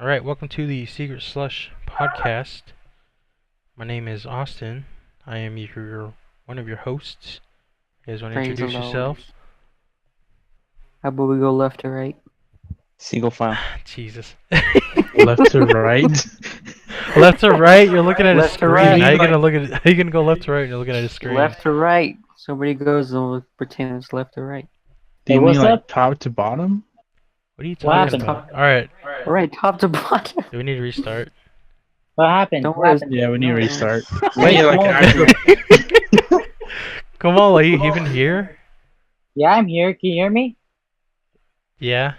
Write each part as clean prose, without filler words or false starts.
Alright, welcome to the SecretSlush podcast. My name is Austin. I am one of your hosts. You guys want to introduce yourself? How about we go left to right? Single file. Jesus. Left to right. Left to right? You're looking at a Left to screen. right. How you gonna go left to right and you're looking at a screen? Left to right. Somebody goes and we'll pretend it's left to right. Do you what's mean like up? top to bottom? What are you What talking happened? about? Alright, Alright, top to bottom. do we need to restart? What happened? Don't What worry. happened? Yeah, we need to restart. Wait, like come an on. actual... Come on, like, you even here? Yeah, I'm here. Can you hear me? Yeah?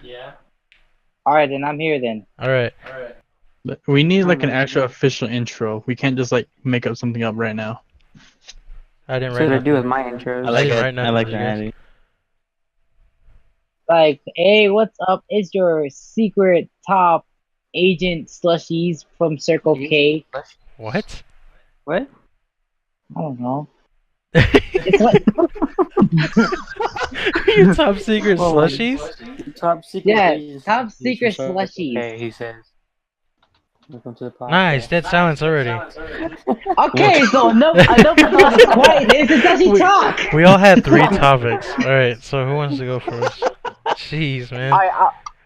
Alright, then I'm here then. Alright. We need like an actual official intro. We can't just like make up something up right now. I didn't That's write what I do nothing. with my intros. I like it. Right I like now, that. Like, hey, what's up? It's your secret top agent slushies from Circle K. What? What? I don't know. It's like, Your top secret Oh my slushies? Top secret. yeah, agents. top secret Circle slushies. K, he says. Welcome to the podcast. Nice, dead silence already. Okay, so enough of all the quietness. It's actually talk. We all had 3 topics. Alright, so who wants to go first? Jeez, man.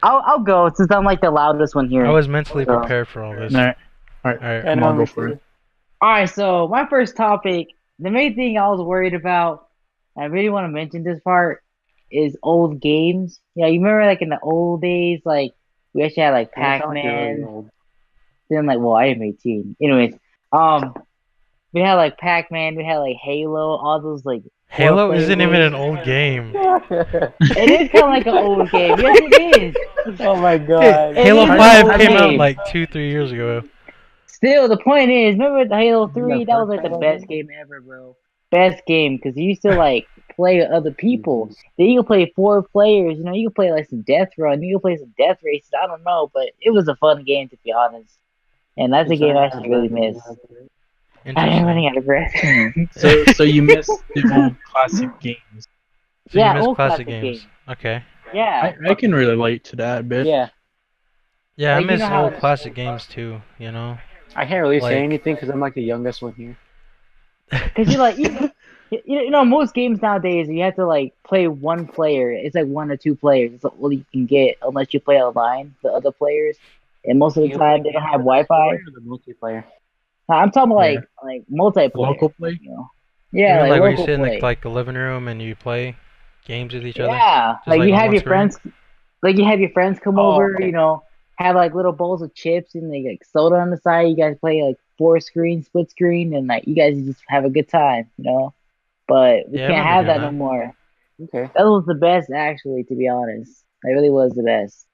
I'll go since I'm like the loudest one here. I was mentally prepared for all this. Alright. Alright. Come on, go for it. Alright, so my first topic, the main thing I was worried about, and I really want to mention this part, is old games. Yeah, you remember like in the old days, like we actually had like Pac-Man. Then like, well, I am 18. Anyways, we had like Pac-Man, we had like Halo, all those like. Halo 4-player isn't even an games. old game. It is kind of like an old game. Yes, it is. Oh my Hey, god. Halo is an 5 old came out game. like 2-3 years ago. Still, the point is, remember the Halo 3? That was like the first best game ever, bro. Best game, because you used to like play with other people. Then you could play 4 players, you know, you could play like some Death Run, you could play some Death Races, I don't know, but it was a fun game to be honest. And that's a game I actually really miss. I am running out of breath. So you missed the old classic games. So Yeah, you missed old classic classic games. games. Okay. Yeah. I can relate to that a bit. Yeah. Yeah, I Like, you miss know how old it's- classic games too, you know? I can't really Like- say anything because I'm like the youngest one here. Because you're like, you know, most games nowadays, you have to like play one player. It's like 1 or 2 players. It's all you can get unless you play online, the other players. And most of the time, they don't have Wi-Fi. The multiplayer. I'm talking about like multiplayer. Local play? You know? Yeah, Even, like where you local sit in play. like the living room and you play games with each other? Yeah, Just, like like, you on have one your screen? friends, like you have your friends come Oh, over. okay. You know, have like little bowls of chips and like soda on the side. You guys play like 4 screen, split screen, and like you guys just have a good time. You know, but we Yeah, I can't remember have doing that no that. more. Okay. That was the best, actually, to be honest. It really was the best.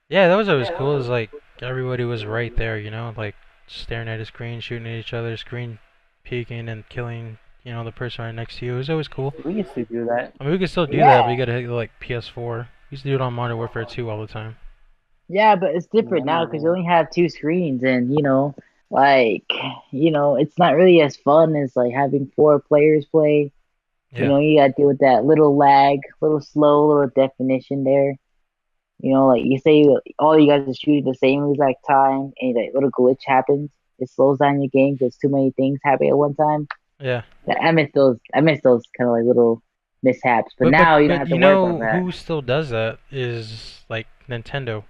Yeah, that was always cool. It was like everybody was right there, you know, like staring at a screen, shooting at each other, screen peeking and killing, you know, the person right next to you. It was always cool. We used to do that. I mean, we could still do that, but you gotta hit like PS4. We used to do it on Modern Warfare 2 all the time. Yeah, but it's different now because you only have 2 screens, and you know, like, you know, it's not really as fun as like having 4 players play. Yeah. You know, you gotta deal with that little lag, little slow, little definition there. You know, like you say, all you guys are shooting the same exact time, and that little glitch happens. It slows down your game because too many things happen at one time. Yeah. I miss those. I miss those kind of like little mishaps. But now you don't have to you worry know about that. who still does that is like Nintendo.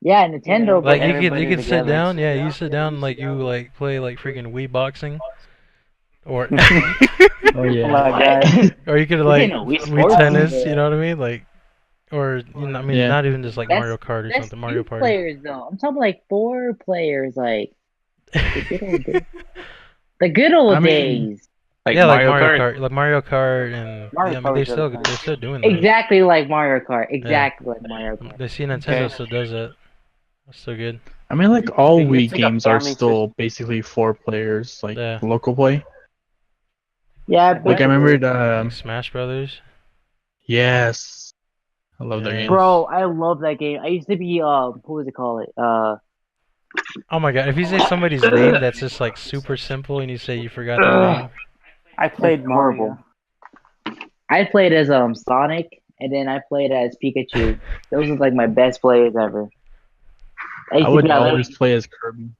Yeah, Nintendo. Like but you everybody could sit together. down, yeah, you sit down like you like play like freaking Wii boxing, or Oh yeah. Oh my god. or you could like know, Wii Wii Sports tennis, is, you know what I mean? Like, or you know, I mean, Yeah. not even just like That's- Mario Kart or that's something. Mario 2 Party. players though. I'm talking like 4 players. Like the good old days. The good old I mean, days. Like yeah, Mario like Mario Kart. Kart, like Mario Kart, and Mario yeah, I mean, Kart they're was still really they're still doing that. Exactly like Mario Kart. Exactly like Mario Kart. They see Nintendo Okay. still does it. That's so good. I mean, like all It's Wii like a games are farming still basically 4 players, like Yeah. local play. Yeah, but Like I remembered, Like Smash Brothers. yes, I love that Yeah. game. bro, I love that game. I used to be what was it called? Oh my god! If you say somebody's name that's just like super simple, and you say you forgot their name, I played It's horrible. Mario. I played as Sonic, and then I played as Pikachu. Those are like my best players ever. I used I to would be that always little, play as Kirby.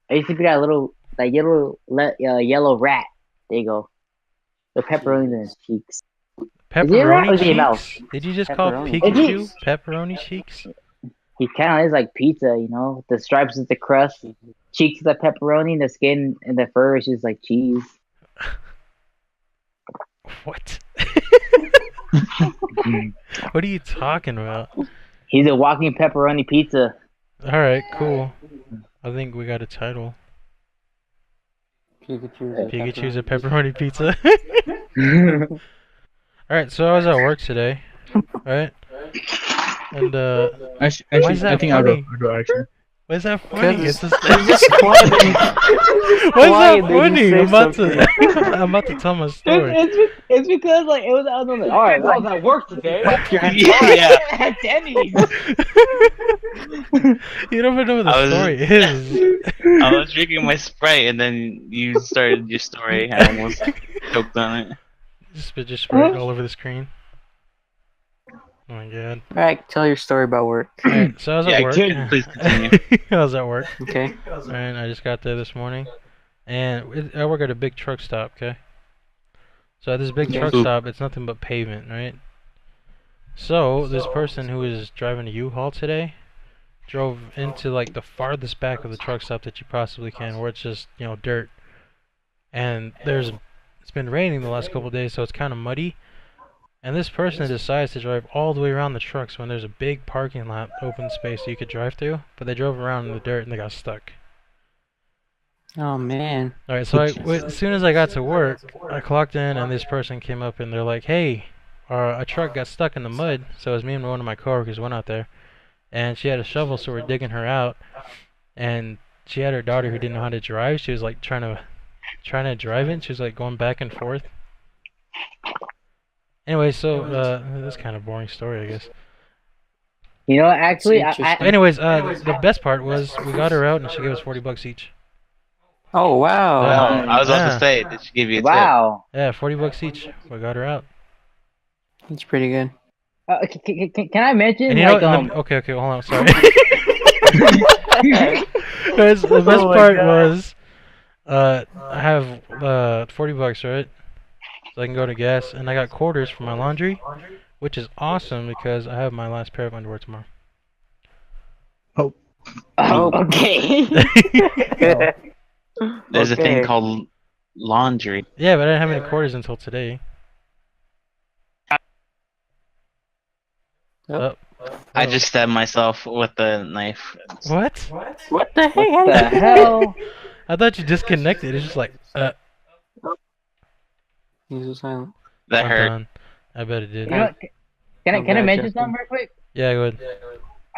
I used to be that little, like yellow rat. There you go. The pepperoni in his cheeks. Is he a rat or Pepperoni is he a mouse? cheeks? Did you just call Pepperoni. Pikachu pepperoni cheeks? He kind of is like pizza, you know. The stripes is the crust, cheeks is the pepperoni, and the skin and the fur is just like cheese. What? What are you talking about? He's a walking pepperoni pizza. Alright, cool. I think we got a title. Pikachu's a pepperoni pizza. Alright, so I was at work today. Right? And Actually, why is that I think funny? I'll go actually. Why is that funny? Because It's just it's just quiet. Why is quiet, that then you funny? say I'm about something. to I'm about to tell my story. It's because like it was. I was like, all right, I was at work today. Yeah. At Denny's. You don't even know what the I was- story is. I was drinking my Sprite and then you started your story. I almost choked on it. Just spray it all over the screen. Oh my god. Alright, tell your story about work. Alright, so I was at work. Please continue. I was at work. Okay. And I just got there this morning. And I work at a big truck stop, okay? So at this big Okay. truck stop, it's nothing but pavement, right? So this person who was driving a U-Haul today drove into like the farthest back of the truck stop that you possibly can, where it's just, you know, dirt. And it's been raining the last couple of days, so it's kind of muddy. And this person decides to drive all the way around the trucks when there's a big parking lot, open space you could drive through. But they drove around in the dirt and they got stuck. Oh man. Alright, so as soon as I got to work, I clocked in and this person came up and they're like, hey, a truck got stuck in the mud. So it was me and one of my coworkers went out there. And she had a shovel, so we're digging her out. And she had her daughter who didn't know how to drive. She was like trying to drive it. She was like going back and forth. Anyway, so that's kind of boring story, I guess. You know, actually, Anyways, the best part was we got her out and she gave us $40 each. Oh wow. Oh, I was about Yeah. to say, did she give you a tip? wow. Yeah, $40 each. We got her out. That's pretty good. Can I mention And you know, like okay, hold on, sorry. Guys, the best Oh my part God. was, I have $40, right? So I can go to gas, and I got quarters for my laundry, which is awesome because I have my last pair of underwear tomorrow. Oh, okay. There's a thing Okay. called laundry. Yeah, but I didn't have any quarters until today. Yep. I just stabbed myself with a knife. What? What the heck? What the hell? I thought you disconnected. It's just like, He's so silent. That I'm hurt. done. I bet it did. You know, can I bad, mention Justin. something real quick? Yeah, go ahead.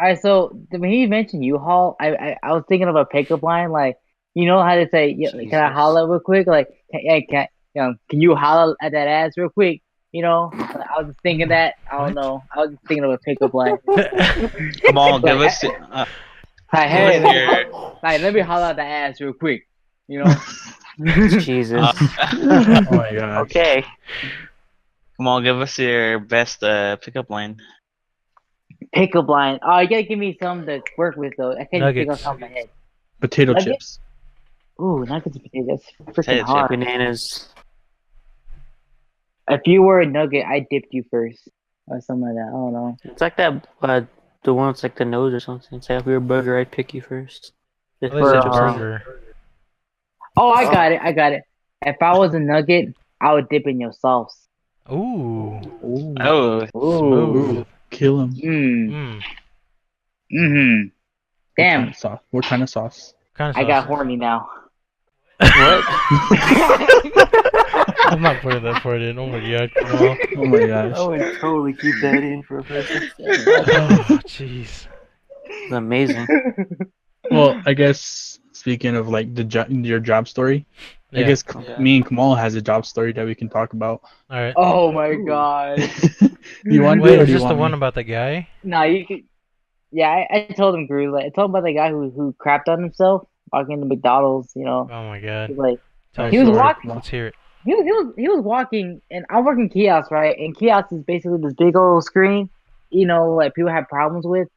Alright, so when he mentioned U-Haul, I was thinking of a pickup line, like you know how to say, can I Jesus. holler real quick? Like, can you holler at that ass real quick? You know, I was just thinking that. I don't What? know. I was just thinking of a pickup line. Come on, give us. Like, hey, Your- let me holler at the ass real quick. You know. Jesus. Oh my god. Okay. Come on, give us your best pickup line. Pickup line. Oh, you gotta give me some to work with though. I can't just think Nuggets. off the top of my head. Potato Nugget? chips. Ooh, nuggets and potatoes. Freaking Potato hard. Bananas. If you were a nugget, I dipped you first. Or something like that. I don't know. It's like that. The one that's like the nose or something. It's like if you're a burger, I'd pick you first. Just At least for, it's a burger. Oh, I got it. If I was a nugget, I would dip in your sauce. Ooh. Ooh. Oh, Smooth. Ooh. Kill him. Mmm. Mmm. Damn. What kind of sauce? Kind of I got horny now. What? I'm not putting that part in. Oh my god. No. Oh my gosh. I would totally keep that in for a person. Oh, jeez. It's amazing. Well, I guess speaking of like your job story, I Yeah. guess Yeah. me and Kamal has a job story that we can talk about. Alright. Oh my god. You want to Wait, do it or is do you this the want one me? about the guy? Nah, you could. Yeah, I told him, Gru. Like, I told him about the guy who crapped on himself walking into McDonald's. You know, Oh my god. like Tell He the was story. walking- Let's hear it. he was walking, and I work in kiosk, right? And kiosk is basically this big old screen. You know, like people have problems with.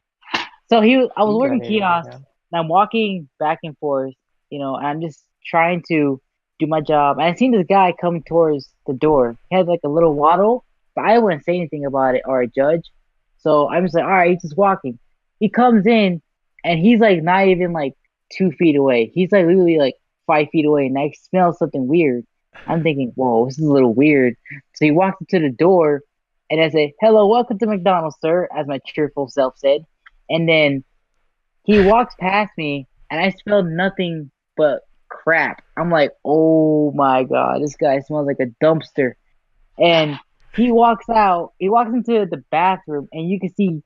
So I was working kiosk. I'm walking back and forth, and I'm just trying to do my job. And I seen this guy come towards the door. He had like a little waddle, but I wouldn't say anything about it or judge. So I'm just like, all right, he's just walking. He comes in, and he's like not even like 2 feet away. He's like literally like 5 feet away, and I smell something weird. I'm thinking, whoa, this is a little weird. So he walks up to the door, and I say, hello, welcome to McDonald's, sir, as my cheerful self said. And then he walks past me, and I smelled nothing but crap. I'm like, oh my God, this guy smells like a dumpster. And he walks out, he walks into the bathroom, and you can see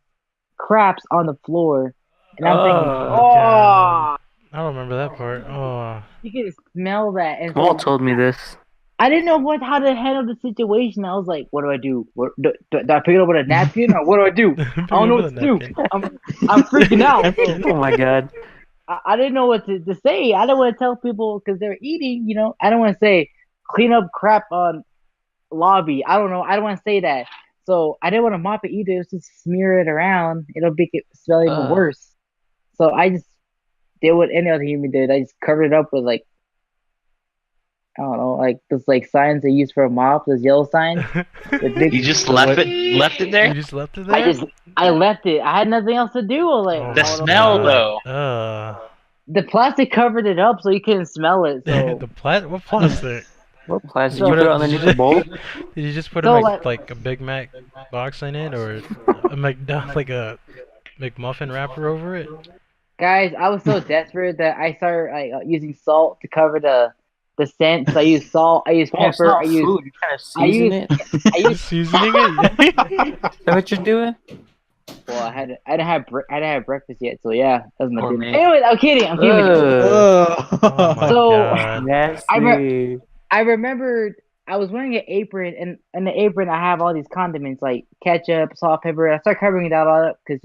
craps on the floor. And I'm thinking, God. I don't remember that part. Oh. You can smell that. And Walt told me this. I didn't know how to handle the situation. I was like, what do I do? Do I pick it up with a napkin, or what do I do? I don't know what to do. I'm freaking out. Oh my God. I didn't know what to say. I don't want to tell people because they're eating, I don't want to say clean up crap on lobby. I don't know. I don't want to say that. So I didn't want to mop it either. Just smear it around. It'll make it smell even worse. So I just did what any other human did. I just covered it up with like, I don't know, like those like signs they use for a mop, those yellow signs. You just left it there? You just left it there? I left it. I had nothing else to do. Like the smell though. The plastic covered it up so you couldn't smell it. So. What plastic? What plastic? You put it underneath the bowl? Did you just put So, like a Big Mac box in it, or like a McMuffin wrapper over it? Guys, I was so desperate that I started using salt to cover the scent. So I use salt, I use pepper, It's not I use food. You're trying to season it? I use Seasoning it? Is that what you're doing? Well, I didn't have breakfast yet, so yeah, that was my Poor dinner. man. Anyways, I'm kidding. Oh my So- God. Nasty. I remembered I was wearing an apron, and in the apron I have all these condiments like ketchup, salt, pepper. I start covering that all up because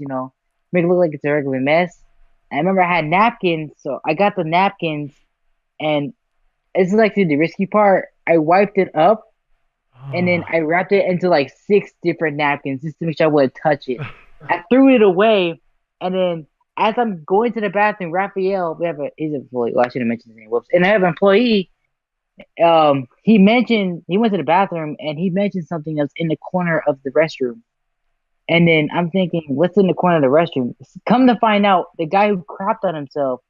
make it look like it's a regular mess. I remember I had napkins, so I got the napkins, and this is like the risky part. I wiped it up, and then I wrapped it into like 6 different napkins just to make sure I wouldn't touch it. I threw it away, and then as I'm going to the bathroom, Raphael, he's an employee. Well, I shouldn't mention his name. Whoops. And I have an employee. He went to the bathroom, and he mentioned something that's in the corner of the restroom. And then I'm thinking, what's in the corner of the restroom? Come to find out, the guy who crapped on himself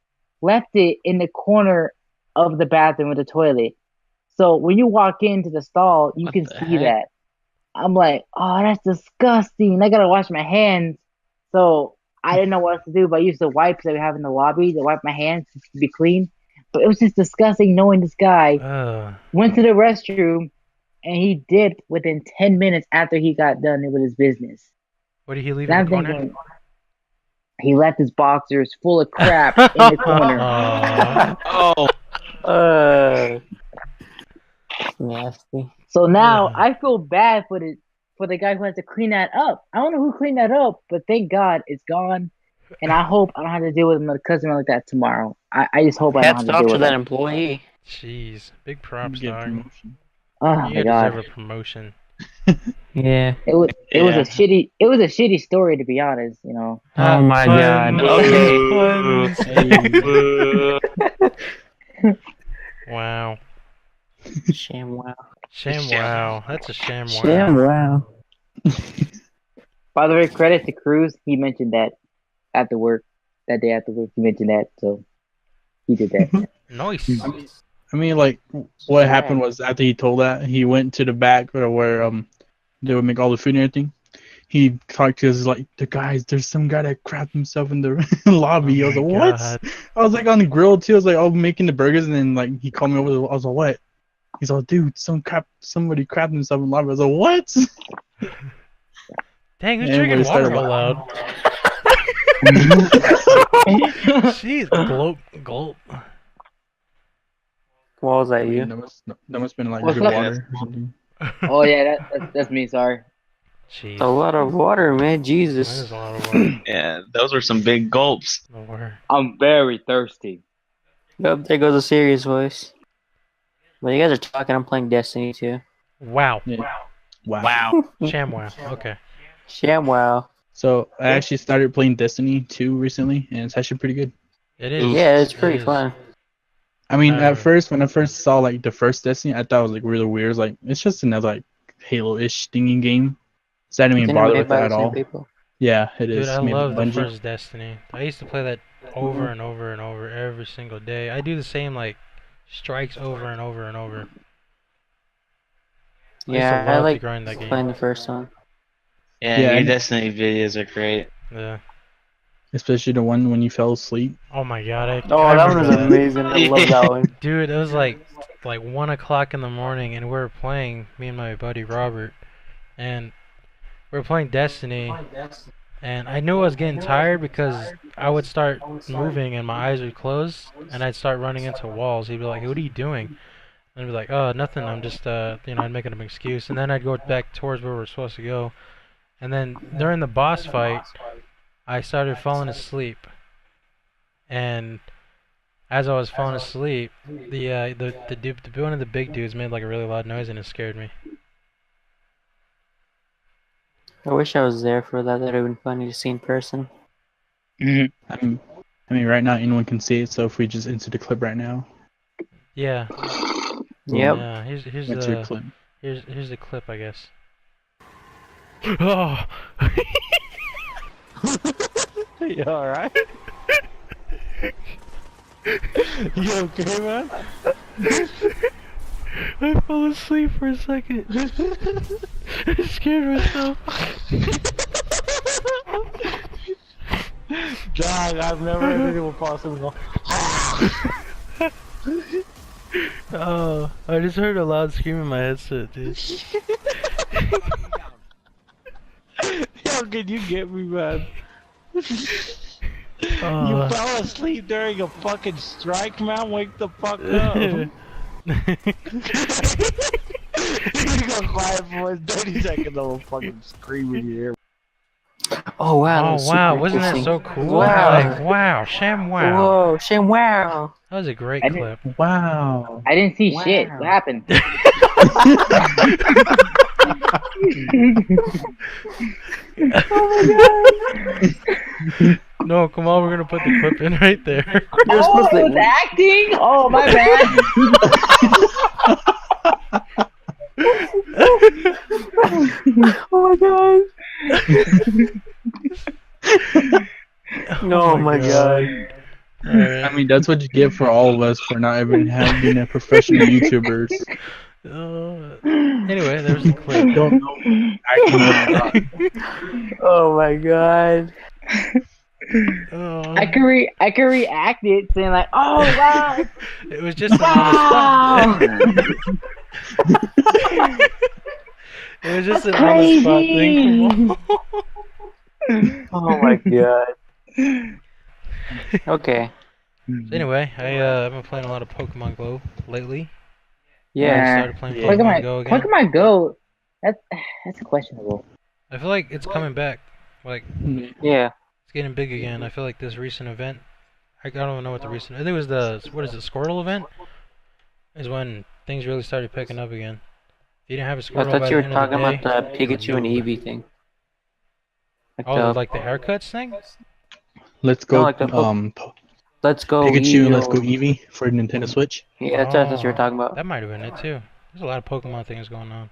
left it in the corner of the bathroom with the toilet. So when you walk into the stall, you can see that. I'm like, oh, that's disgusting. I gotta wash my hands. So I didn't know what else to do, but I used the wipes that we have in the lobby to wipe my hands to be clean. But it was just disgusting knowing this guy went to the restroom and he dipped within 10 minutes after he got done with his business. What did he leave And in the I'm corner? thinking, he left his boxers full of crap in the corner. Oh. Nasty. So now I feel bad for the guy who has to clean that up. I don't know who cleaned that up, but thank God it's gone. And I hope I don't have to deal with another customer like that tomorrow. I just hope I don't have to deal with that employee. Jeez, big props, dog. Oh You my God. deserve a promotion. Yeah. It was a shitty story, to be honest, Oh my God. Okay. Wow. Sham wow. Sham wow. That's a sham wow. Sham wow. By the way, credit to Cruz. He mentioned that that day after work, he mentioned that, so he did that. Nice. I mean, like, what happened was after he told that, he went to the back where they would make all the food and everything. He talked to his, like, the guys, there's some guy that crapped himself in the lobby. I was like, what? God. I was like on the grill too. I was like, oh, making the burgers, and then like he called me over. I was like, what? He's like, dude, somebody crapped himself in the lobby. I was like, what? Dang, who's And drinking we water started so loud? Jeez, gulp. What was that, I mean, you? that must have been like What's good up? water or something. Oh yeah, that's me. Sorry. Jeez. A lot of water, man. That Jesus. is a lot of water. Yeah, those were some big gulps. No water. I'm very thirsty. Yep, there goes a serious voice. Well, you guys are talking. I'm playing Destiny too. Wow. Yeah. Wow. Wow. Sham wow. Okay. Sham wow. So I actually started playing Destiny 2 recently, and it's actually pretty good. It is. Yeah, it's it pretty is. fun. I mean, Uh, at first, when I first saw like the first Destiny, I thought it was like really weird. It was like it's just another like Halo-ish thingy game. So I didn't It's even bother made with by it the at same all. people. Yeah, it Dude, is. I Made by love the Bungie. first Destiny. I used to play that over and over and over every single day. I do the same like strikes over and over and over. I used to Yeah, I love to like grind that playing game. the first one. Yeah, Yeah, your and Destiny videos are great. Yeah. especially the one when you fell asleep. Oh my god, I Oh, that one remember was that. amazing. I love that one. Dude, it was like 1 o'clock in the morning, and we were playing, me and my buddy Robert, and we were playing Destiny, and I knew I was getting tired because I would start moving and my eyes would close, and I'd start running into walls. He'd be like, "What are you doing?" And I'd be like, "Oh, nothing. I'm just, I'd make an excuse." And then I'd go back towards where we're supposed to go. And then during the boss fight, I started falling asleep. And as I was falling asleep, the one of the big dudes made like a really loud noise, and it scared me. I wish I was there for that. That would have been funny to see in person. I mean, right now anyone can see it. So if we just insert the clip right now, Yeah. Yep. Yeah. Here's insert the clip. here's the clip, I guess. Oh. You alright? You okay, man? I fell asleep for a second. I scared myself. Dog, I've never heard anyone fall asleep and go, Oh, I just heard a loud scream in my headset, dude. yo, can you get me, man? You Oh. fell asleep during a fucking strike, man? Wake the fuck up. You got quiet for 30 seconds, I will fucking scream in your ear. Oh wow. That Oh was wow, super wasn't that interesting. so cool? Wow. Like, wow, Sham wow. Whoa, Shane! Wow. That was a great I didn't- clip. Wow. I didn't see shit. What happened? No, come on, we're gonna put the clip in right there. You're Oh, supposed it was to. acting? Oh, my bad. Oh my god. Oh my god. Alright. I mean, that's what you get for all of us for not even being a professional YouTubers. Anyway, there's the clip. Don't know acting what Oh my god. Oh. I can react it saying like, oh wow, It was just an wow. it was just an on the spot thing. Oh my god. Okay. So anyway, I've been playing a lot of Pokemon Go lately. I Yeah. started playing Pokemon Go again. Pokemon Go. That's questionable. I feel like it's coming back. Like Yeah. it's getting big again. I feel like this recent event. I don't even know what the recent. I think it was the Squirtle event. Is when things really started picking up again. If you didn't have a I Squirtle by thought the you were end of the talking day, about the you were Pikachu and noob. Eevee thing. Oh, like the haircuts thing? Let's go. No, like the Let's go Pikachu, Eevee. let's go Eevee for Nintendo Switch. Yeah, that's what I thought you were talking about. That might have been it too. There's a lot of Pokemon things going on.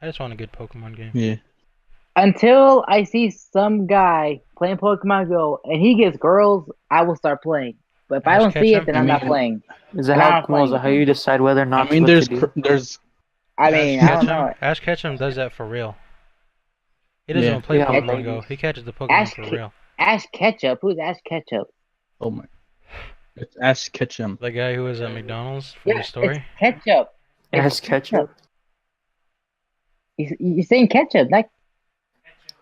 I just want a good Pokemon game. Yeah. Until I see some guy playing Pokemon Go and he gets girls, I will start playing. But if I Ash don't see it, Ketchum? then I'm not playing. Is that And I'm how, not playing. how you decide whether or not I mean, what to do? there's I mean, I don't know. Ash Ketchum does that for real. He doesn't Yeah. even play Yeah. Pokemon Go. He catches the Pokemon Ash for Ke- real. Ash Ketchup. Who's Ash Ketchup? oh my, it's Ash Ketchum. The guy who was at McDonald's from the It's story. ketchup. Ash Ketchup. You're saying ketchup, not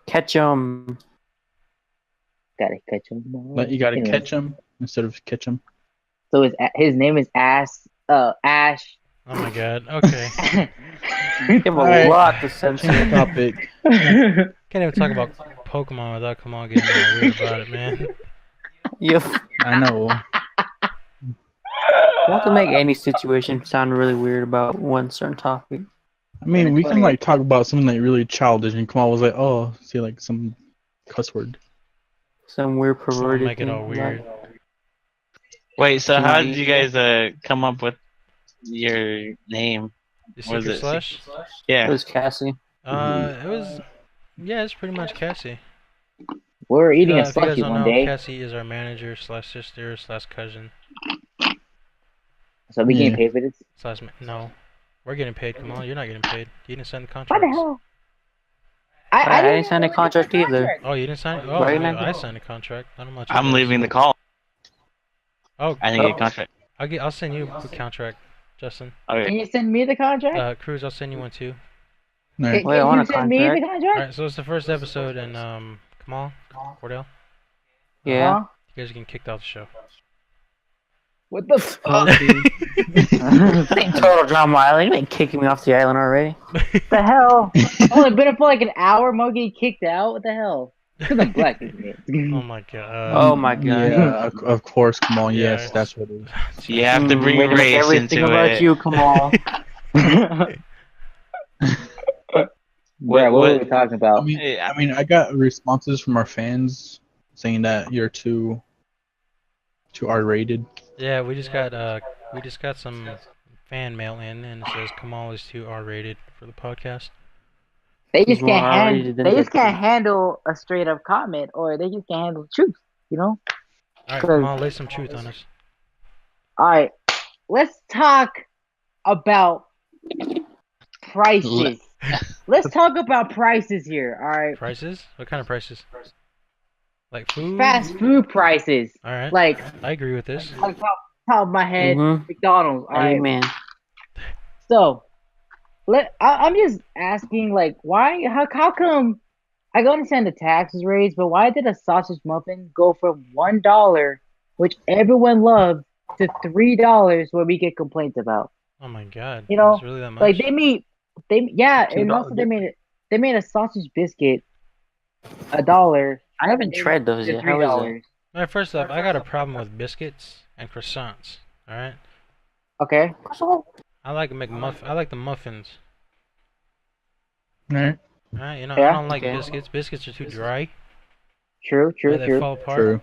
Ketchum. gotta ketchup. Like you gotta Anyway. catch him instead of Ketchum. So his name is Ash. Ash. Oh my god. Okay. You have a Alright. lot to censor. Change topic. Can't even talk about Pokemon without come on getting all weird about it, man. You I know. want to make any situation sound really weird about one certain topic. I mean, we can like talk about something like really childish, and Kamal was like, "Oh, see, like some cuss word." Some weird Someone perverted make it all thing, weird. Wait, so It's how not did you easy. guys come up with your name? The What was Secret it? Slush? It Yeah. was Cassie. It was, yeah, it's pretty much Cassie. We were eating a If you guys slushy don't one know, day, Cassie is our manager slash sister slash cousin so we Yeah. getting paid for this. slash no. We're getting paid. Come on, you're not getting paid. You didn't sign the What the contracts. hell? I I didn't sign a contract either. Oh, you didn't sign? Oh, Why you yeah, not I do- signed a contract. I don't know about you I'm guys. leaving the call. Oh, I didn't get a contract. I'll send you a contract, Justin. Can Okay. you send me the contract? Cruz, I'll send you one too. Alright. Wait, I Can want you a send me the contract. contract? Alright, so it's the first episode, and Kamal, Cordell, Yeah. Huh? you guys are getting kicked out the show. What the fuck? Oh, dude. Ain't total drama island. You ain't kicking me off the island already. The hell? Only been up for like an hour. Mo getting kicked out. What the hell? Because I'm black, isn't it? Oh my god. Oh my god. Yeah, of course. Come on. Yeah. Yes, that's what it is. You have to bring Way to make race everything into about it. you, Kamal. Bruh, what were we talking I about? mean, Yeah. I got responses from our fans saying that you're too R-rated. Yeah, we just got some fan mail in, and it says Kamal is too R-rated for the podcast. They He's just more can't R-rated than they just Bedtime. can't handle a straight up comment, or they just can't handle the truth. You know? Alright, Cause- Kamal, lay some truth on us. All right, let's talk about prices. Let's talk about prices here. All right, Prices? What kind of prices? Like food? fast food prices. Alright, Like I agree with this. on top of my head, Mhm. McDonald's. All right. Amen. So, I'm just asking, like, why? How come? I can understand the taxes raised, but why did a sausage muffin go from $1, which everyone loved, to $3, where we get complaints about? Oh my god. You know, It's really that much? Like and also $2 they made a sausage biscuit $1. I haven't tried those to yet. How is it? $3. Alright, first off, I got a problem with biscuits and croissants. Alright? Okay. I like the muffins. Alright. Alright, you know, Yeah, I don't like okay. biscuits. Biscuits are too dry. True. They fall apart. True.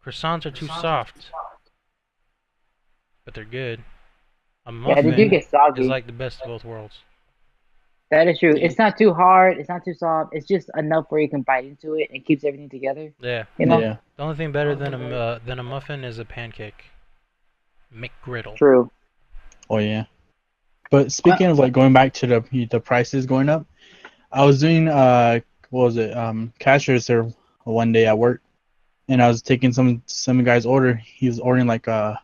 Croissants are too soft. But they're good. A Yeah, they do muffin get soggy. is like the best of both worlds. That is true. It's not too hard. It's not too soft. It's just enough where you can bite into it and keeps everything together. Yeah. You know. Yeah. The only thing better than a muffin is a pancake. McGriddle. True. Oh yeah. But speaking of like going back to the prices going up, I was doing what was it cash register one day at work, and I was taking some guy's order. He was ordering like I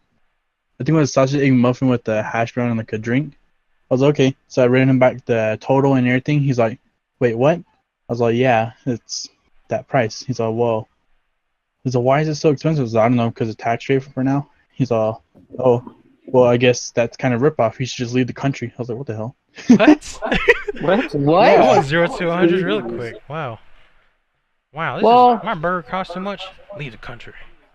think it was a sausage egg muffin with a hash brown and like a drink. I was like, okay, so I read him back the total and everything. He's like, wait, what? I was like, yeah, it's that price. He's like, whoa. He's like, why is it so expensive? I was like, I don't know, because of tax rate for now. He's like, oh, well, I guess that's kind of ripoff. He should just leave the country. I was like, what the hell? What? What? What? That went 0 to 100 really quick. Wow. Wow, my burger costs too much. Leave the country.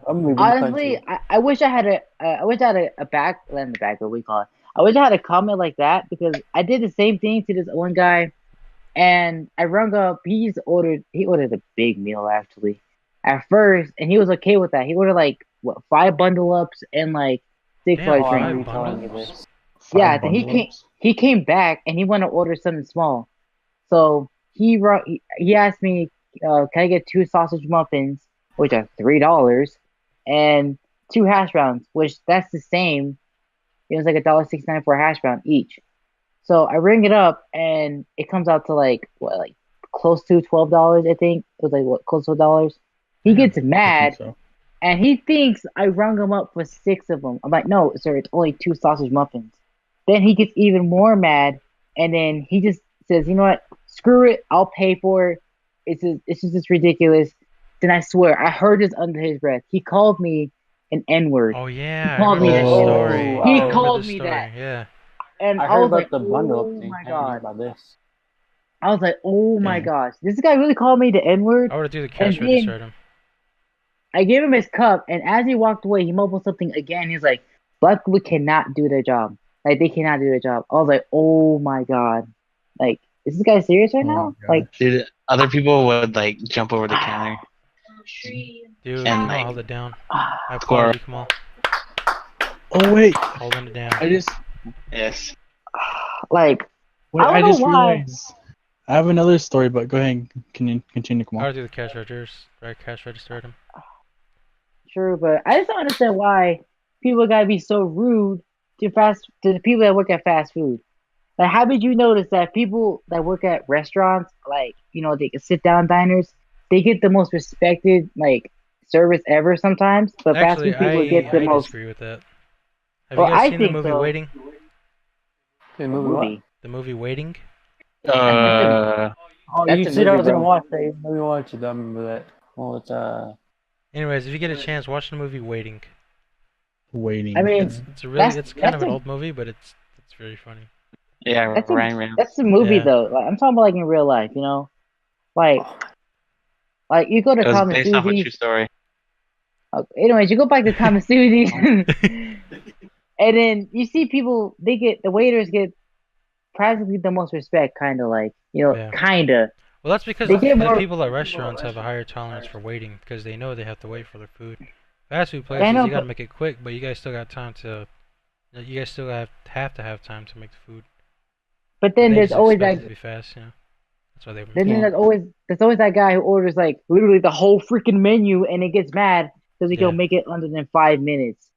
I'm leaving Honestly, the country. I wish I had a back, not the back, what we call it. I wish I had a comment like that, because I did the same thing to this one guy, and I rung up. He ordered a big meal actually at first, and he was okay with that. He ordered like 5 bundle ups and like 6 Damn, large five drinks. bundles? Yeah, then he came back and he wanted to order something small. So he asked me, can I get 2 sausage muffins, which are $3, and 2 hash browns, which that's the same. It was like $1.69 for a hash brown each. So I ring it up and it comes out to like close to $12, I think. It was like close to $12. He gets mad So. and he thinks I rung him up for 6 of them. I'm like, no, sir, it's only 2 sausage muffins. Then he gets even more mad, and then he just says, you know what, screw it, I'll pay for it. It's just ridiculous. Then I swear, I heard this under his breath. He called me an N-word. Oh yeah, called I me remember that this shit. story. He I remember called this me story, that. Yeah. And I I heard was about like, the bundle oh thing. my I didn't hear god. about this. I was like, oh my Damn. gosh. This guy really called me the N-word? I would have threw the cash And register then- at him. I gave him his cup, and as he walked away, he mumbled something again. He's like, black people cannot do their job. Like, they cannot do their job. I was like, oh my god. Like, is this guy serious right Oh now? my Like, Dude, other people would like jump over the counter. Dude, And, come on, like, hold it down. ah, I score. apologize, Kamal. Oh wait, holding it down. Yes. Like, wait, I I don't just know why. realized. I have another story, but go ahead. Can you continue, I Kamal? would do the cash registers. Right, cash registered him. True, but I just don't understand why people gotta be so rude to the people that work at fast food. Like, how did you notice that people that work at restaurants, like, they can sit down diners, they get the most respected like service ever sometimes, but fast Actually, food people get the I most. disagree with that. Have Well, you guys I seen the think movie so. Waiting? Hey, What movie what? movie? The movie Waiting? Uh, Oh, That's you a said I movie, was gonna bro. watch that. Let me watch it. I remember that. Well, it's Anyways, if you get a chance, watch the movie Waiting. Waiting. I mean, It's kind of an a old movie, but it's very funny. yeah, that's a Ryan Reynolds. that's a movie Yeah. though. Like, I'm talking about like in real life, like like you go to It was Tom and based off a true Susie's. story. Anyways, you go back to Tom and Susie's, and then you see people. The waiters get practically the most respect, kind of like Yeah. kind of. Well, that's because They get the more. people at restaurants have a higher tolerance for waiting because they know they have to wait for their food. Fast food I places, know, you gotta but make it quick, but you guys still got time to. You guys still have to have time to make the food. then They there's just always expect that. it to be fast, That's why they. Then Yeah. there's always that guy who orders like literally the whole freaking menu, and it gets mad because he Yeah. can make it under than 5 minutes.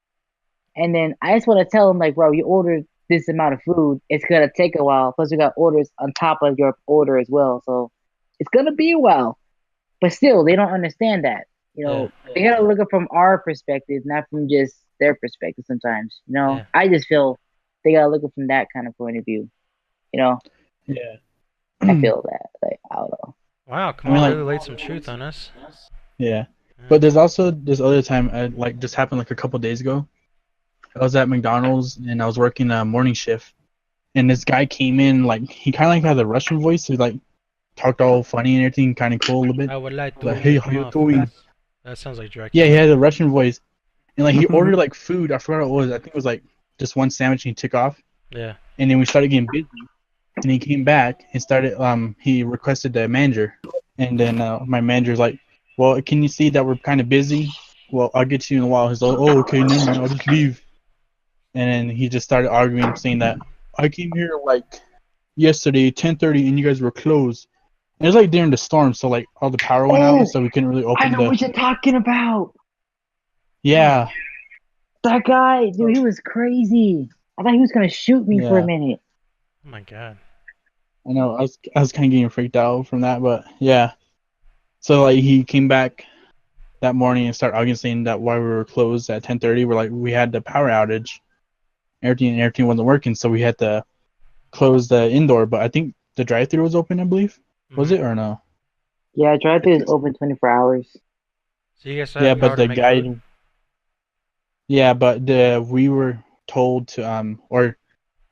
And then I just want to tell him like, bro, you ordered this amount of food. It's gonna take a while. Plus, we got orders on top of your order as well, so it's gonna be a while. But still, they don't understand that. They gotta look at it from our perspective, not from just their perspective. Sometimes, Yeah. I just feel they gotta look at it from that kind of point of view. Yeah. I feel that. Like, I don't know. Wow, I Kamal mean, like- really laid some truth on us. Yeah. But there's also this other time, like just happened like a couple days ago. I was at McDonald's and I was working a morning shift, and this guy came in like he kind of like had a Russian voice. He like talked all funny and everything, kind of cool a little bit. I would like to. Like, hey, how you doing? That sounds like Dracula. Yeah, he had a Russian voice, and like he ordered like food. I forgot what it was. I think it was like just one sandwich, and he took off. Yeah. And then we started getting busy, and he came back and started. He requested the manager, and then my manager's like, "Well, can you see that we're kind of busy? Well, I'll get to you in a while." He's like, "Oh, okay, never mind. I'll just leave." And then he just started arguing, saying that I came here like yesterday, 10:30, and you guys were closed. And it was like during the storm, so like all the power went Oh, out, so we couldn't really I open know the. what you're talking about. Yeah, That guy, dude, he was crazy. I thought he was gonna shoot me for a Yeah. minute. Oh my god. I know. I was kind of getting freaked out from that, but yeah. So like he came back that morning and started arguing, saying that why we were closed at 10:30, we're like we had the power outage, everything wasn't working, so we had to close the indoor. But I think the drive-through was open, I believe. Was Mhm. it or no? Yeah, drive-thru is open 24 hours. So you guys still Yeah, have power but to the make guy. food? Yeah, but we were told to or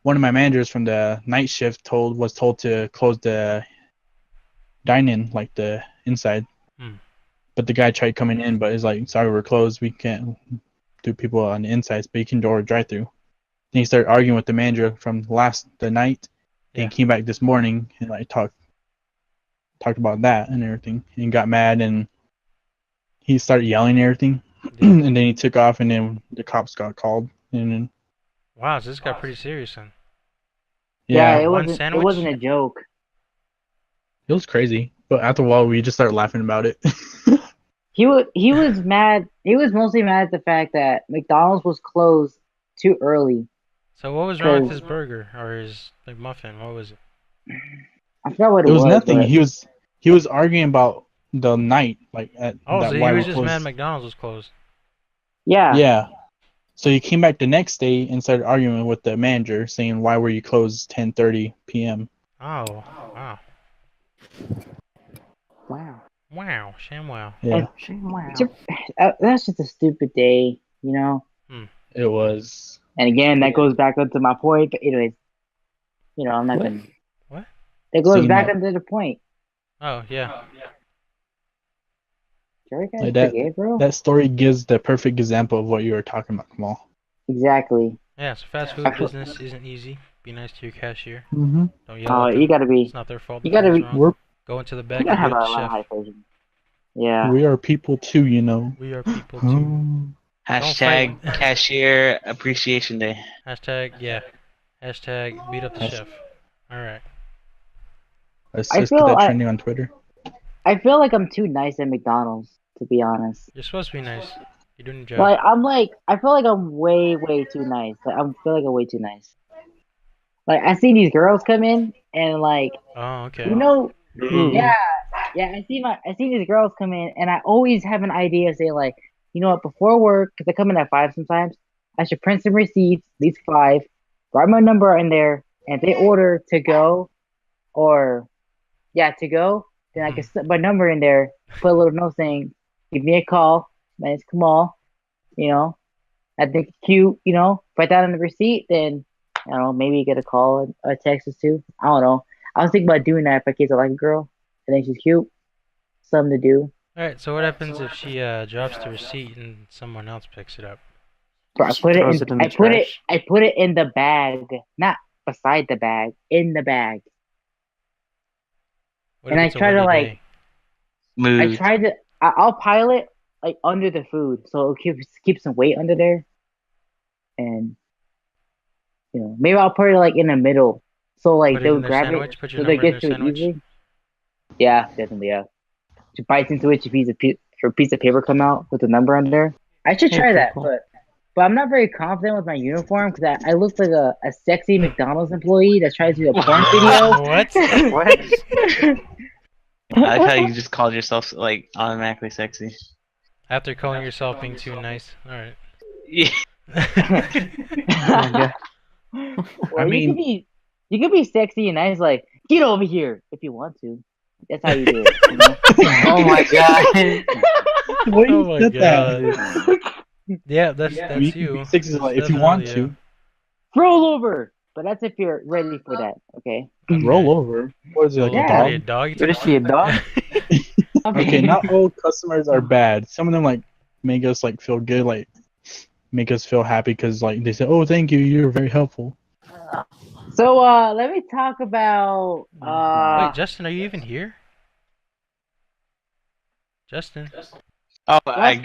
one of my managers from the night shift was told to close the dine-in, like the inside. Hmm. But the guy tried coming in, but he's like, "Sorry, we're closed. We can't do people on the insides, but you can do a drive-through." Then he started arguing with the manager from the night. Yeah. And he came back this morning and like talked about that and everything, and got mad, and he started yelling and everything. Yeah. And then he took off, and then the cops got called, and then Wow, so this got pretty serious then. yeah, it One wasn't. sandwich? It wasn't a joke. it was crazy. But after a while, we just started laughing about it. He was mad. He was mostly mad at the fact that McDonald's was closed too early. So what was wrong with Cause- his burger or his like muffin? What was it? I forgot what It was nothing. but- He was arguing about the night, like at Oh, that so why he we was just closed. mad McDonald's was closed. Yeah. Yeah. So he came back the next day and started arguing with the manager, saying, "Why were you closed 10:30 p.m.?" Oh, wow. Wow. Wow, ShamWow. Yeah, That's just a stupid day, it was. And again, that goes back up to my point. But anyways, I'm not What? gonna. What? That goes Saying back that- into the point. Oh, yeah. Jerry guys Like that- forget, bro. That story gives the perfect example of what you were talking about, Kamal. Exactly. Yeah, so fast food business isn't easy. Be nice to your cashier. Mm-hmm. Don't yell at You them. gotta be. It's not their fault. You the gotta food's be- wrong. We're Go into the You back gotta and have give a it to lot of chef. high version. Yeah. we are people too, you know. We are people too. Hashtag fight. Cashier Appreciation Day. Hashtag, yeah. Hashtag beat up the chef. Alright. Let's I just get feel that I- trending on Twitter. I feel like I'm too nice at McDonald's, to be honest. You're supposed to be nice. You're doing your job. I feel like I'm way too nice. Like I feel like I'm way too nice. Like I see these girls come in and like, Oh, okay. you know, Hmm. yeah, I see these girls come in and I always have an idea say like, you know what, before work, because I come in at 5 sometimes, I should print some receipts, these 5, write my number in there, and if they order to go or to go, then I can slip my number in there, put a little note saying, give me a call, my name's Kamal, you know. I think it's cute, you know. Write that on the receipt, then I don't know, maybe get a call, a text or two. I don't know. I was thinking about doing that if I case I like a girl. I think she's cute. Something to do. Alright, so what happens if she drops the receipt and someone else picks it up? But She throws it in the trash. I put it in the bag, not beside the bag, in the bag. What And if I it's a try to, windy like- day? Move. I'll pile it like under the food, so it'll keep some weight under there. And you know, maybe I'll put it like in the middle, so like Put it they'll in their grab sandwich? it, Put your so they number in get their to it sandwich? easily. Yeah, definitely. Yeah, she bites into it, her piece of paper come out with the number on there. I should Hey, try that, cool. but I'm not very confident with my uniform because I look like a sexy McDonald's employee that's trying to do a porn video. What? What? I like how you just called yourself like automatically sexy. After calling yourself being too nice. Alright. Yeah. Oh, God. Well, I mean- you could be sexy and nice, like get over here if you want to. That's how you do it. You know? Oh my god. What Oh you my said god. that? Yeah, that's You can you. be sexy That's like, if you want definitely to. Roll over, but that's if you're ready for that. Okay. you. Roll over. What is it, like Roll a over. Yeah. What are you, a dog? dog? You What is took she, a dog? Okay, not all customers are bad. Some of them like make us like feel good, like make us feel happy because like they say, "Oh, thank you, you're very helpful." So let me talk about Wait, Justin, are you even here? Justin? Oh, I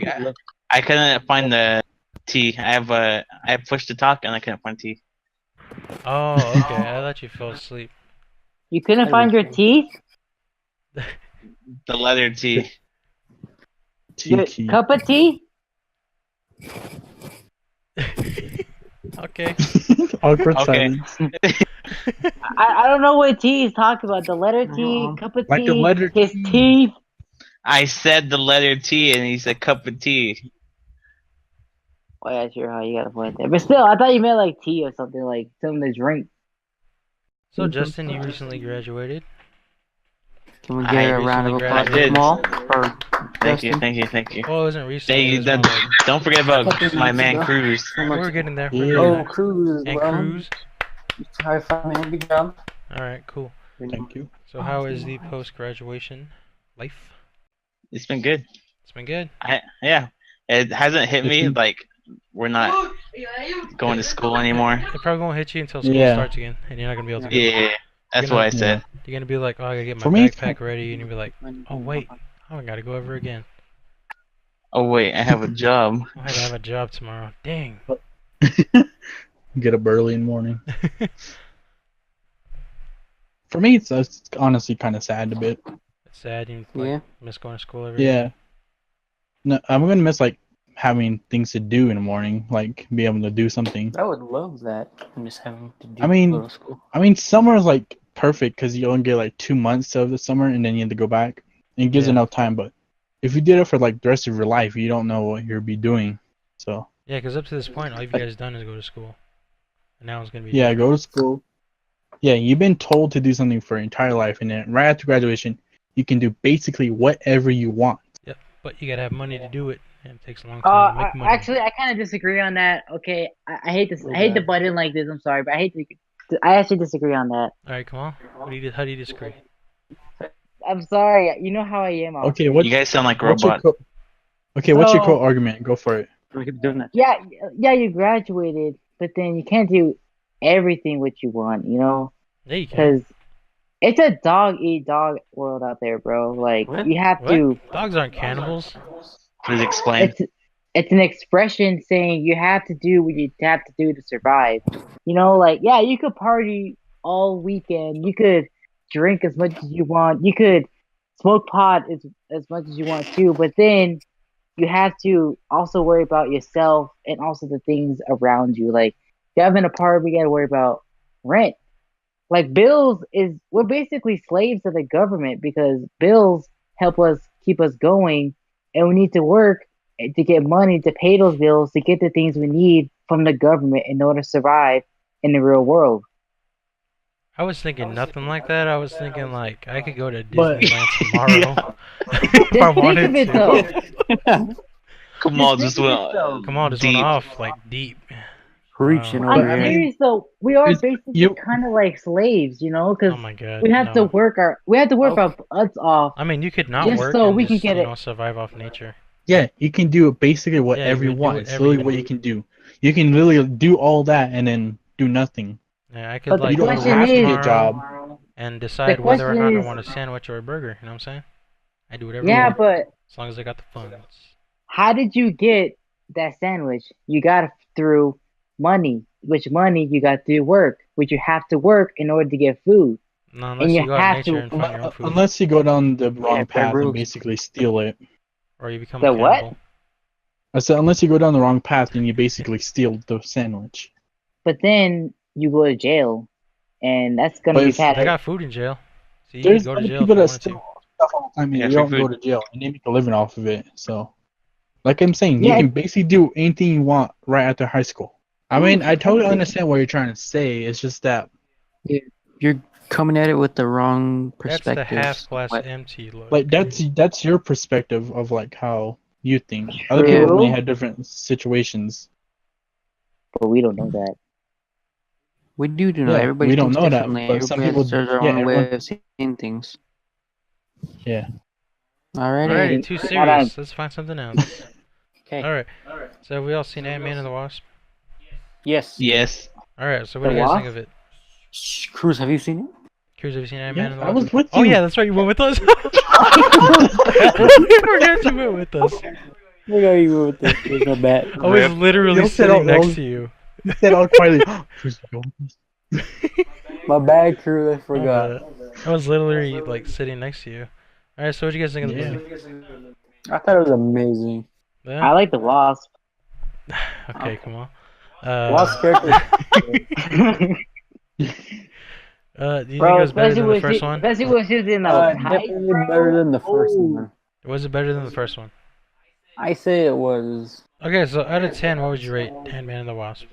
couldn't find the T. I pushed the talk and I couldn't find T. Oh, okay. I thought you fell asleep. you couldn't find your teeth. The letter T. Your Tiki. cup of tea. Okay. Awkward Okay. silence. I don't know what tea he's talking about. The letter T, cup of Like the tea, letter his T. teeth. I said the letter T and he said cup of tea. Oh yeah, sure. How you got a point there, but still, I thought you meant like tea or something, like something to drink. So, Justin, you recently graduated. Can we I get a round of recently applause for graduated. Kamal? Or Thank you, Justin? thank you, thank you. Well, it wasn't recently. Hey, It was more like, don't forget about Couple my months man ago. Cruz. we're getting there. Yeah. We're getting Oh, there. Cruz as And well. Cruz. High five, man. Good job. Alright, cool. Thank you. So, how is the post-graduation life? It's been good. It's been good. Yeah, it hasn't hit me Mhm. like we're not going to school anymore. It probably won't hit you until school Yeah. starts again, and you're not gonna be able to go. Yeah, that's what I said. You're gonna be like, oh, I gotta get my For me, it's backpack ready, and you'll be like, oh wait, oh, I gotta go over again. Oh wait, I have a job. Oh, I gotta have a job tomorrow. Dang. Get up early in the morning. For me, it's honestly kind of sad a bit. It's sad. You like, Yeah. miss going to school every day. Yeah. No, I'm gonna miss like having things to do in the morning, like be able to do something. I would love that. I'm just having to do I mean- go to school. I mean, summer is like perfect because you only get like 2 months of the summer and then you have to go back. And it gives Yeah. enough time. But if you did it for like the rest of your life, you don't know what you'll be doing. So Yeah, because up to this point, all you guys done is go to school, and now it's gonna be yeah, different. go to school. Yeah, you've been told to do something for your entire life, and then right after graduation, you can do basically whatever you want. But you gotta have money to do it, and it takes a long time to make money. Actually, I kind of disagree on that. Okay, I hate this. I hate the butt in like this. I'm sorry, but I actually disagree on that. All right, come on. How do you disagree? I'm sorry. You know how I am. Okay, what? You guys sound like What's your robots. what's your So- core argument? Go for it. We keep doing that. Yeah, you graduated, but then you can't do everything what you want, you know? Yeah, you can. Because it's a dog eat dog world out there, bro. Like What? you have What? to. Dogs aren't cannibals. Please explain. It's it's an expression saying you have to do what you have to do to survive. You know, like yeah, you could party all weekend. You could drink as much as you want. You could smoke pot as much as you want too. But then you have to also worry about yourself and also the things around you. Like you have an apartment, you got to worry about rent. Like bills is we're basically slaves of the government because bills help us keep us going, and we need to work to get money to pay those bills to get the things we need from the government in order to survive in the real world. I was thinking nothing like that. I was thinking like I could go to But- Disneyland tomorrow if I Just think wanted of it to. though. Come on, Just just think went of it, though. Come on, just deep. went off like deep. Preaching Wow. over I'm I here. mean, serious though. We are it's- basically you- kind of like slaves, you know, because Oh my god. we have to no. work our butts off. I mean, you could not Just work so and we can just, get you it. know, survive off nature. Yeah, you can do basically whatever you you can do want. It's whatever you literally what want. you can do. You can literally do all that and then do nothing. Yeah, I could But the like You go don't question have work to is, get a job. tomorrow and decide the whether or question not I is, want a sandwich or a burger. You know what I'm saying? I do whatever I yeah, want but as long as I got the funds. how did you get that sandwich? You got it through money, which money you got through work, which you have to work in order to get food, No, and unless you you go out in have nature to. and find your own food, Unless you go down the wrong fair path and rules. basically steal it. or you become The a what? cannibal. I said unless you go down the wrong path and you basically steal the sandwich. But then you go to jail, and that's gonna But be if- bad. They got food in jail, so you There's could go to other jail people if you that wanted steal to. stuff all the time and Yeah, they free don't go food. to jail and they make a living off of it. So, like I'm saying, you Yeah. can basically do anything you want right after high school. I mean, I totally understand what you're trying to say. It's just that You're coming at it with the wrong That's the perspective. half glass empty look. like that's your perspective of like how you think. Other people may True. have different situations. But we don't know that. We do know. Yeah, Everybody we don't thinks know that, differently. but some Everybody people- has their yeah, own way everyone- of seeing things. Yeah. Alrighty. Alrighty, too Hold serious. Let's find something else. Okay. Alright. So have we all seen Ant-Man and the Wasp? Yes. Yes. Alright, so what The do you guys Wasp? think of it? Cruz, have you seen it? Cruz, have you seen Ant-Man Yeah, and the I Wasp? was with Oh you. yeah, that's right, you went with us. I forgot you went with us. Look how you went with this. There's no bet. I was literally You said sitting all- next to you. You said all quietly. "Where's he going?" My bad, Cruz. I Oh, forgot. I was literally like sitting next to you. Alright, so what do you guys think of the Yeah. movie? I thought it was amazing. Yeah? I like the Wasp. Okay, come on. Lost character. Do you think Bro, it was better especially than the when first she, one? especially when she was in the height, Definitely bro. better than the first Ooh. one. Was it better than the first one? I say it was. Okay, so out of 10, what would you rate Ant-Man and the Wasp?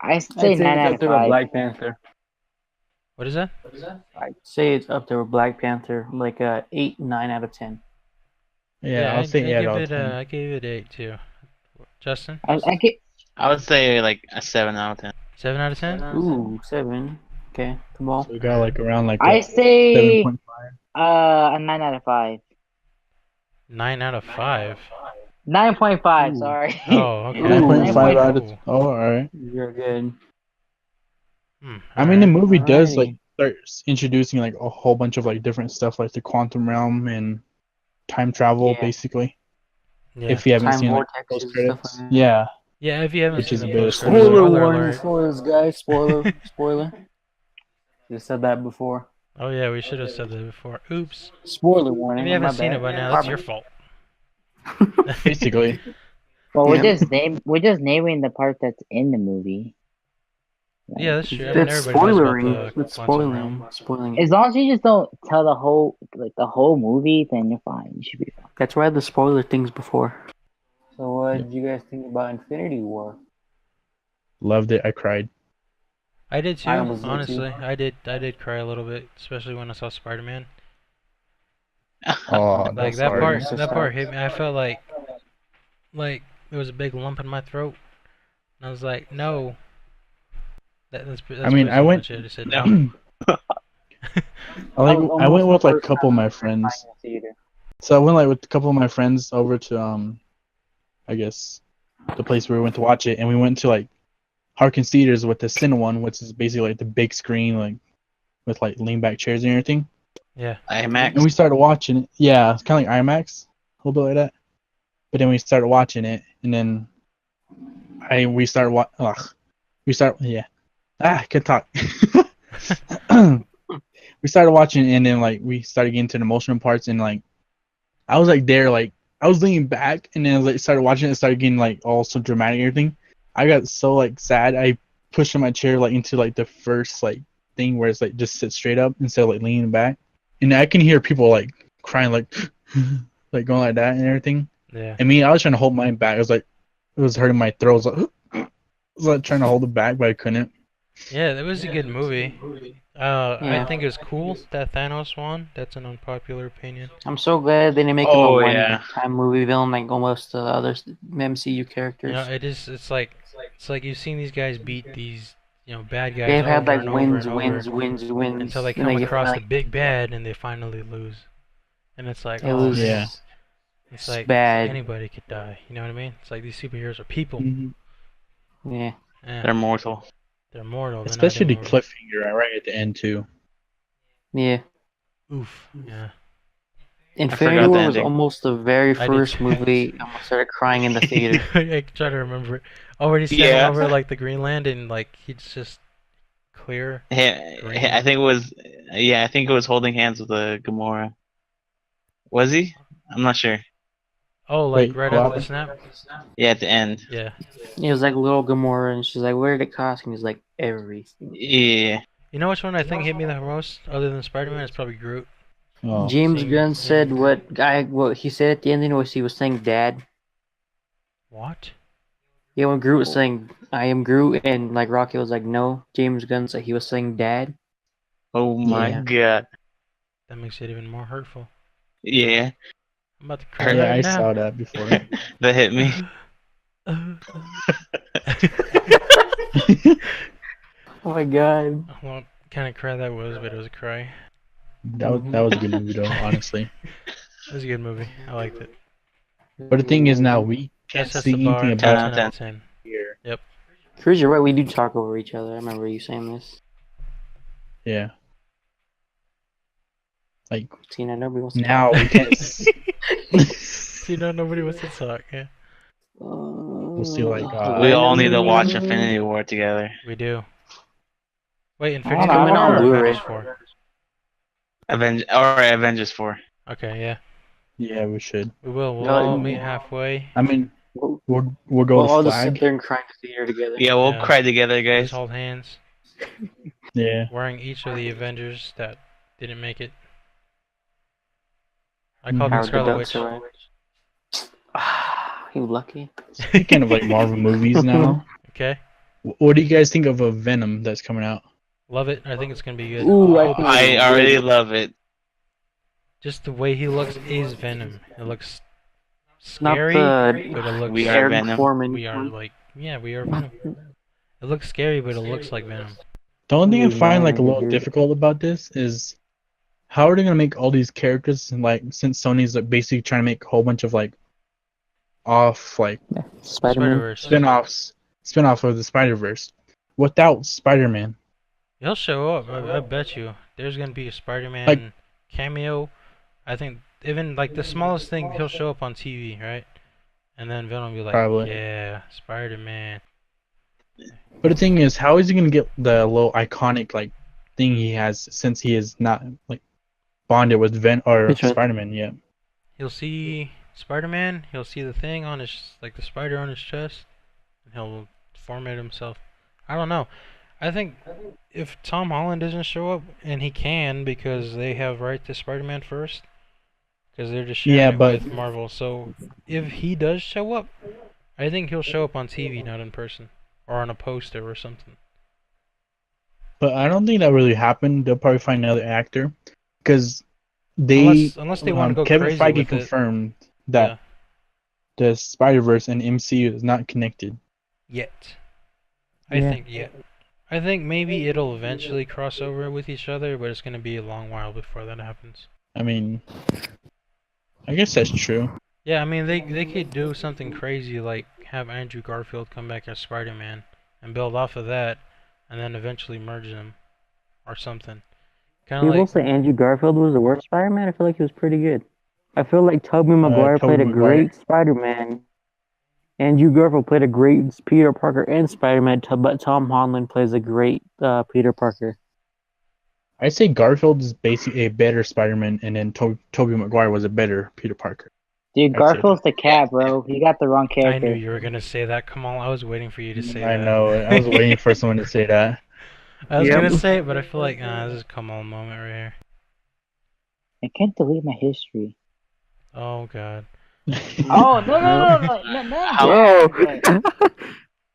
I I'd say say 9 it's out up of there with 5. Black Panther. What is that? I'd say it's up there with Black Panther, like a 8, 9 out of 10. Yeah, I'll say I yeah. give it, I gave it 8 too. Justin? I get, I would say like a 7 out of 10. 7 out of 10? Ooh, 7. Okay, come on. So we got like around like I a say 7.5. a 9 out of 5. 9 out of 5. 9.5, Ooh. sorry. Oh, okay. 9.5 out of. Ooh. Oh, all right. You're good. I mean, the alright. movie does Alrighty. like start introducing like a whole bunch of like different stuff, like the quantum realm and time travel, Yeah. basically. Yeah. If you haven't Time seen like vortexes post and stuff credits, like that. yeah. Yeah, if you haven't Which seen is the a bit of post spoiler. Spoiler spoiler warning, alert. spoilers, guys. Spoiler, spoiler. You said that before. Oh yeah, we should have said that before. Oops. Spoiler warning. If you haven't my seen bad. it by now, that's your fault. Basically, Well, we're Yeah. just naming the part that's in the movie. Yeah, that's true. I mean, That's everybody knows spoilering. about the That's quantum realm. spoiling. Spoiling it. As long as you just don't tell the whole movie, then you're fine. You should be fine. That's why the spoiler things before. So what did you guys think about Infinity War? loved it. I cried. I did too, I almost did too. honestly. I did cry a little bit, especially when I saw Spider-Man. Oh, Like that's that hard. part, So that sad. part hit me. I felt like there was a big lump in my throat, and I was like, no. That's I mean, basically I went. what I said. No. No. I went with like a couple of my friends. Theater. So I went like with a couple of my friends over to I guess the place where we went to watch it, and we went to like Harkins Theaters with the Cine one, which is basically like the big screen, like with like lean back chairs and everything. Yeah. And IMAX. we started watching it. Yeah, it's kind of like IMAX, a little bit like that. But then we started watching it, and then we started yeah. I can talk. We started watching, and then like we started getting to the emotional parts, and like I was like there, like I was leaning back, and then like started watching it, started getting like all so dramatic and everything. I got so like sad. I pushed my chair like into like the first like thing where it's like just sit straight up instead of like leaning back, and I can hear people like crying like like going like that and everything. Yeah. And me, I was trying to hold mine back. It was hurting my throat. I was like trying to hold it back, but I couldn't. Yeah, that was a good movie. I Yeah. think it was cool that Thanos won. That's an unpopular opinion. I'm so glad they didn't make him Oh, a yeah. one-time movie villain like almost the other MCU characters. You know, it's like you've seen these guys beat these, bad guys They've had over like and over wins and over until they and come they get across like the big bad and they finally lose. And it's like, they oh lose. man, Yeah. it's like bad. anybody could die. You know what I mean? It's like these superheroes are people. Yeah. Yeah, They're mortal. they're mortal. They're Especially the not immortal. cliffhanger right at the end too. Yeah. Oof. Yeah. Infinity forgot the War was ending. almost the very I did first too. movie I almost started crying in the theater. I try to remember it. Already standing Yeah. over like the Greenland and like he's just clear. I think it was. Yeah, I think it was holding hands with Gamora. Was he? I'm not sure. Oh, like Wait, right what after the happened? snap? Yeah, at the end. Yeah. It was like little Gamora, and she's like, "Where did it cost?" And he's like, "Everything." Yeah. You know which one I think hit me the most, other than Spider-Man? It's probably Groot. Oh. James Seeing- Gunn said what he said at the ending was he was saying "Dad." What? Yeah, when Groot was saying "I am Groot," and like Rocky was like, "No," James Gunn said he was saying "Dad." Oh my Yeah. god. That makes it even more hurtful. Yeah. I'm about to cry Yeah, right I now. saw that before. That hit me. Oh my god. What kind of cry that was, but it was a cry. That was a good movie though, honestly. It was a good movie. I liked it. But the thing is now we can't That sets see the bar anything at 10 about out 10 of out of 10. here. Cruz, you're right. We do talk over each other. I remember you saying this. Yeah. Like See, now nobody wants to now we can't. See, nobody wants to talk. Yeah, We'll see like We all need to watch Infinity War together. we do. Wait, I Infinity don't know, War I'm on or Blu-ray. Avengers 4? Avengers 4. Okay, yeah. Yeah, we should. We will. We'll No, all meet halfway. I mean, We'll, we'll go we'll with all just sit flag. there and cry in the theater together. Yeah, we'll Yeah. cry together, Just guys. hold hands. Yeah. Wearing each of the Avengers that didn't make it. I called them Howard the Scarlet Duck Witch. survived. Ah, you lucky. Kind of like Marvel movies now. Okay. What do you guys think of a Venom that's coming out? Love it. I think it's gonna be good. Ooh, I Hope think it's- I it's already good. love it. Just the way he looks is Venom. It looks Not scary, the but it looks. We are Eric Venom. Foreman. We are like, yeah, we are Venom. It looks scary, but it looks like Venom. The only thing I Yeah, find like a little dude. difficult about this is how are they gonna make all these characters and like since Sony's like, basically trying to make a whole bunch of like off like Spider-Man. Spider-Verse. spin-off of the Spider-Verse without Spider-Man. He'll show up. I bet you. There's gonna be a Spider-Man Like- cameo. I think even like the smallest thing, he'll show up on TV, right? And then Venom will be like, Probably. yeah, Spider-Man. But the thing is, how is he gonna get the little iconic like thing he has since he is not like bonded with Which one? Spider-Man yet? He'll see Spider-Man. He'll see the thing on his, like the spider on his chest, and he'll form it himself. I don't know. I think if Tom Holland doesn't show up, and he can because they have right to Spider-Man first, because they're just sharing Yeah, it but- with Marvel. So if he does show up, I think he'll show up on TV, not in person, or on a poster or something. But I don't think that really happened. They'll probably find another actor because they Unless they want to go Kevin crazy Feige with it. confirmed that the Spider-Verse and MCU is not connected. Yet. I Yeah. think yet. I think maybe it'll eventually cross over with each other, but it's gonna be a long while before that happens. I mean, I guess that's true. Yeah, I mean they could do something crazy like have Andrew Garfield come back as Spider-Man and build off of that, and then eventually merge them, or something. Kind of People like say Andrew Garfield was the worst Spider-Man. I feel like he was pretty good. I feel like Tobey Maguire Tobey played a Maguire. great Spider-Man. Andrew Garfield played a great Peter Parker and Spider-Man, but Tom Holland plays a great Peter Parker. I say Garfield is basically a better Spider-Man, and then Tobey Maguire was a better Peter Parker. Dude, I'd say Garfield's the cat, bro. You got the wrong I character. knew you were gonna say that. Come on, I was waiting for you to say I that. know. I was waiting for someone to say that. I was Yep. gonna say it, but I feel like this is a come on moment right here. I can't delete my history. Oh god. Oh no!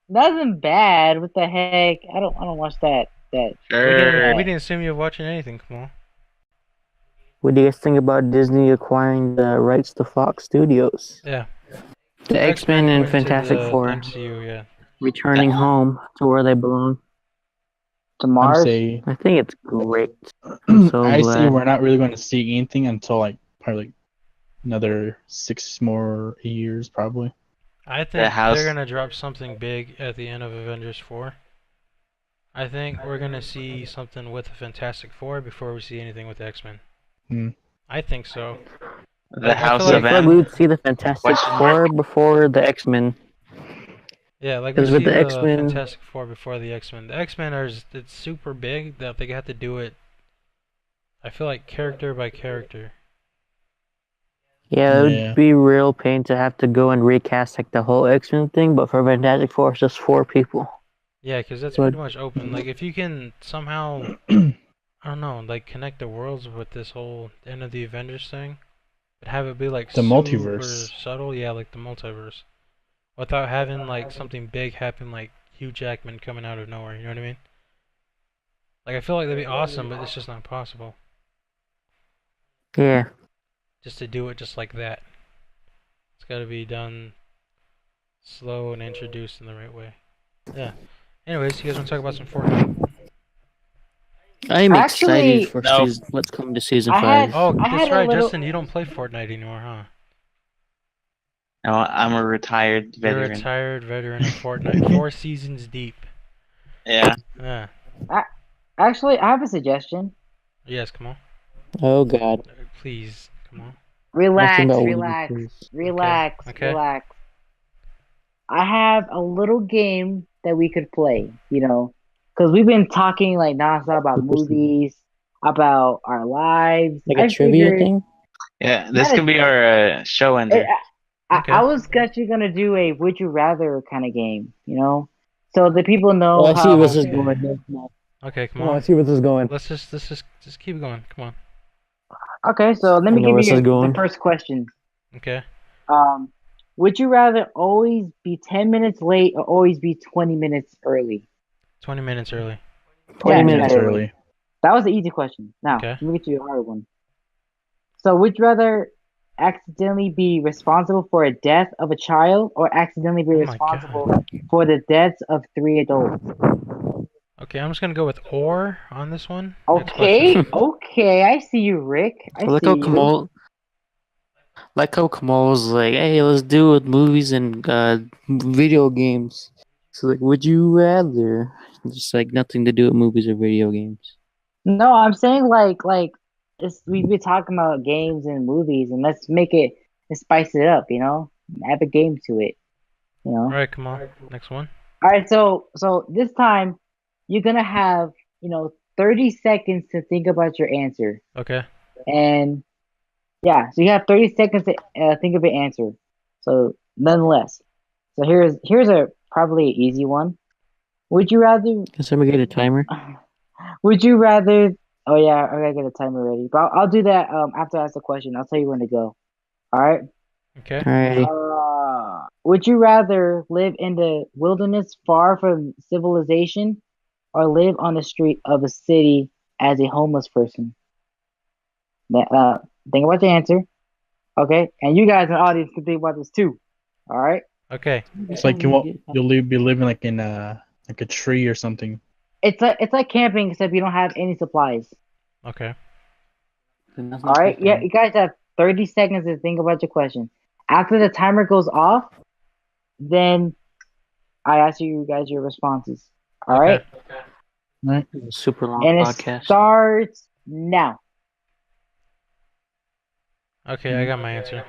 Nothing bad. What the heck? I don't watch that. Sure. We didn't assume you were watching anything. Come on. What do you guys think about Disney acquiring the rights to Fox Studios? Yeah. The X-Men and coming to Fantastic the Four MCU, yeah. returning home to where they belong. To I Mars. say I think it's great. I'm so I say glad. we're not really going to see anything until like probably another 6 more years, probably. I think house- they're gonna drop something big at the end of Avengers 4. I think we're gonna see something with the Fantastic Four before we see anything with the X-Men. Hmm. I think so. The Like, I House feel of I feel like M. we would see the Fantastic Question Four mark? before the X-Men. Yeah, like we 'Cause with see the the X-Men- Fantastic Four before the X-Men. The X-Men it's super big that they have to do it. I feel like character by character. Yeah, it Yeah. would be real pain to have to go and recast like the whole X-Men thing, but for Fantastic Four, it's just 4 people. Yeah, because that's But- pretty much open. Like if you can somehow, I don't know, like connect the worlds with this whole end of the Avengers thing, but have it be like The super multiverse. subtle, yeah, like the multiverse, without having like something big happen, like Hugh Jackman coming out of nowhere. You know what I mean? Like I feel like that'd be awesome, but it's just not possible. Yeah. Just to do it just like that. It's got to be done slow and introduced in the right way. Yeah. Anyways, you guys want to talk about some Fortnite? I'm Actually- excited for No. what's coming to season I 5. had- Oh, I that's had a right, little- Justin. You don't play Fortnite anymore, huh? No, I'm a retired You're a veteran. retired veteran of Fortnite. 4 seasons deep. Yeah. Yeah. Actually, I have a suggestion. Yes, come on. Oh god. Please, come on. Relax, Nothing but relax, weaknesses. relax, Okay. relax. I have a little game that we could play, because we've been talking like nonstop about movies, about our lives. Like a I trivia figured- thing? Yeah, this That could be our show ender. Okay. I was actually gonna do a would you rather kind of game, so the people know Oh, I see how. where this is going. Okay, come Oh, I on. see where this is going. Let's just keep going. Come on. Okay, so let me I know give where this you is going. the first question. Okay. Would you rather always be 10 minutes late or always be 20 minutes early? 20 minutes early. 20 Yeah, minutes yeah. early. That was the easy question. Now, Okay. let me get you a hard one. So, would you rather accidentally be responsible for a death of a child or accidentally be Oh my responsible for the deaths of 3 adults? Okay, I'm just gonna go with or on this one. Next Okay, question. okay, I see you, Rick. I Like see how you. Kamal was like, hey, let's do it with movies and video games. So like, would you rather? Just like nothing to do with movies or video games. No, I'm saying we've been talking about games and movies, and let's spice it up, add a game to it, All right, come on. Next one. All right, so this time you're gonna have 30 seconds to think about your answer, Okay. and yeah, so you have 30 seconds to think of your answer. So nonetheless, so here's a probably an easy one. Would you rather? Can somebody get a timer? Would you rather? Oh yeah, I gotta get a timer ready, but I'll do that after I ask the question. I'll tell you when to go. All right. Okay. Alrighty. Would you rather live in the wilderness far from civilization or live on the street of a city as a homeless person? Think about the answer. Okay? And you guys in the audience can think about this too. All right? Okay. It's like you'll be living like in a tree or something. It's like camping except you don't have any supplies. Okay. All right? Yeah, you guys have 30 seconds to think about your question. After the timer goes off, then I ask you guys your responses. All right? Right? Super long And it podcast. starts now. Okay, I got my answer.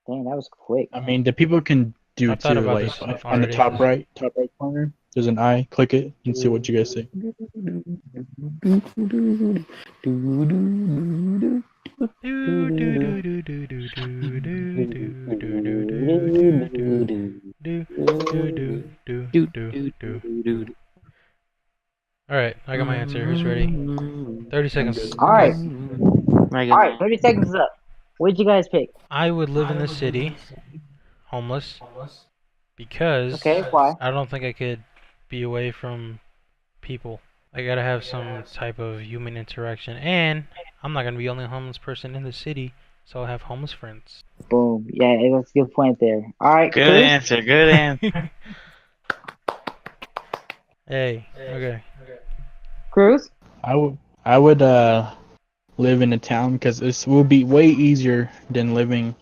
Dang, that was quick. I mean, the people can do I it thought too. about Like this on the already. top right corner, there's an eye. Click it and see what you guys say. Alright, I got my answer. Who's ready? 30 seconds. All right. I All got right, 30 seconds is up. What did you guys pick? I would live in the city, homeless, because Okay, why? I don't think I could be away from people. I gotta have some type of human interaction, and I'm not gonna be the only homeless person in the city, so I'll have homeless friends. Boom. Yeah, that's a good point there. All right, Good Chris? answer. Good answer. Hey, okay. Cruz? I would live in a town because it will be way easier than living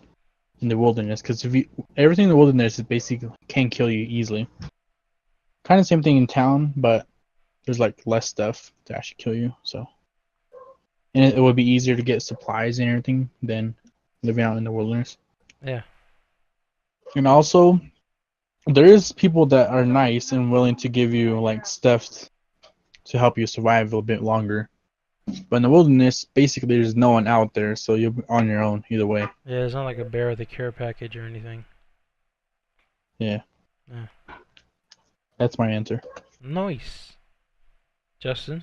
in the wilderness. Because everything in the wilderness is basically can kill you easily. Kind of same thing in town, but there's like less stuff to actually kill you. So, and it would be easier to get supplies and everything than living out in the wilderness. Yeah. And also, there is people that are nice and willing to give you like stuff to help you survive a little bit longer. But in the wilderness, basically, there's no one out there, so you're on your own either way. Yeah, it's not like a bear with a care package or anything. Yeah. Yeah. That's my answer. Nice. Justin?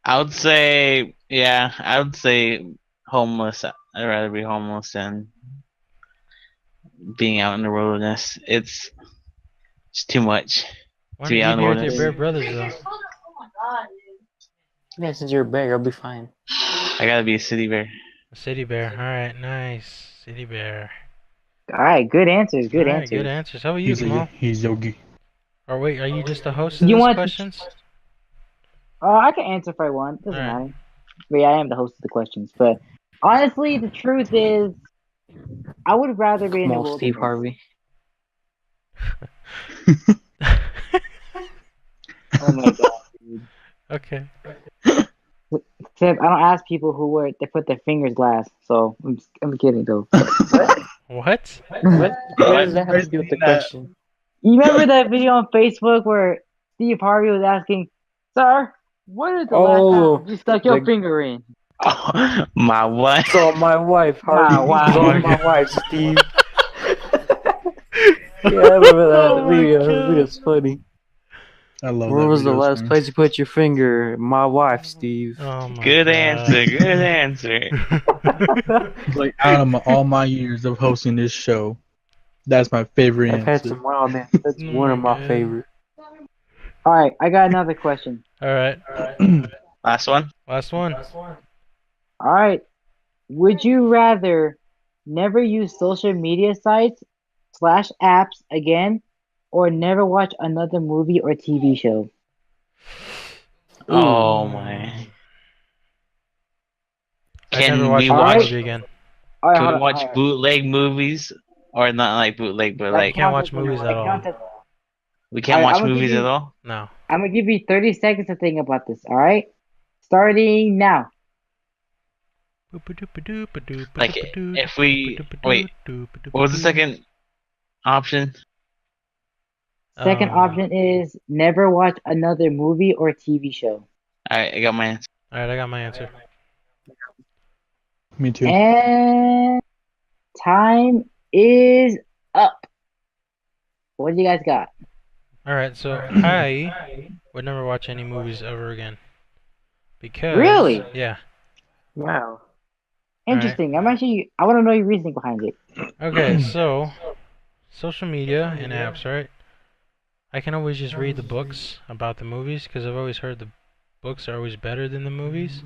I would say, yeah, I would say homeless. I'd rather be homeless than being out in the wilderness. It's too much Why to don't be you out in the be with your wilderness. bear brothers, though? Yeah, since you're a bear, I'll be fine. I gotta be a city bear. A city bear. Alright, nice. City bear. All right, good answers. Good Alright, good answers. answers. How about you, Kamal? He's Yogi. Or wait, are you just the host of You these want- questions? I can answer if I want. Doesn't All right. matter. But yeah, I am the host of the questions. But honestly, the truth is, I would rather be in the Small Steve wilderness. Harvey. Oh my god, dude. Okay. Except I don't ask people they put their fingers last. So I'm kidding though. What? What does that have to do with the question? You remember that video on Facebook where Steve Harvey was asking, "Sir, what is the last time you stuck your finger in?" My wife. It's on my wife, Harvey. Ah, wow. It's on my wife, Steve. Yeah, I remember that Oh my video. That God. video's funny. I love Where that was the video, last man. place you put your finger? My wife, Steve. Oh my Good God. answer. Good answer. Like out of all my years of hosting this show, that's my favorite I've had answer. some wild names. That's Oh one of my my God. favorite. All right, I got another question. Alright. Last one. Last one. All right, would you rather never use social media sites / apps again, or never watch another movie or TV show? Oh my. I never Can watch we another watch? movie again. All right, Can hold we on, watch all right. bootleg movies, or not like bootleg, but That like Can't counts watch as- movies that at all. counts as- we can't Alright, watch I'm gonna movies give at you- all? No. I'm gonna give you 30 seconds to think about this. All right, starting now. Like if we wait, what was the second option? Second option is never watch another movie or TV show. Alright, I got my answer. Alright, I got my answer. Me too. And time is up. What do you guys got? Alright, so I would never watch any movies ever again. Because Really? Yeah. Wow. Interesting. I want to know your reasoning behind it. Okay, so social media and apps, right? I can always just read the books about the movies because I've always heard the books are always better than the movies.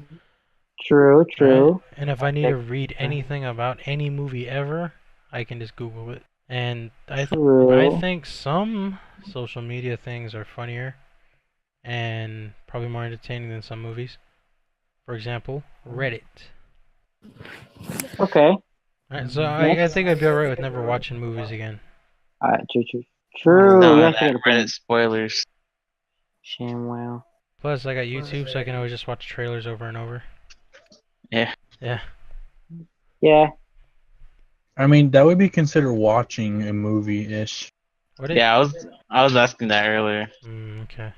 True. Right? And if I need to read anything about any movie ever, I can just Google it. And I True. think some social media things are funnier and probably more entertaining than some movies. For example, Reddit. Okay. Alright, so I think I'd be alright with never watching movies again. Alright. True. No, You that actually got a Reddit point. spoilers. ShamWow. Plus, I got YouTube, so I can always just watch trailers over and over. Yeah. Yeah. Yeah. I mean, that would be considered watching a movie-ish. Yeah, I was asking that earlier. Okay.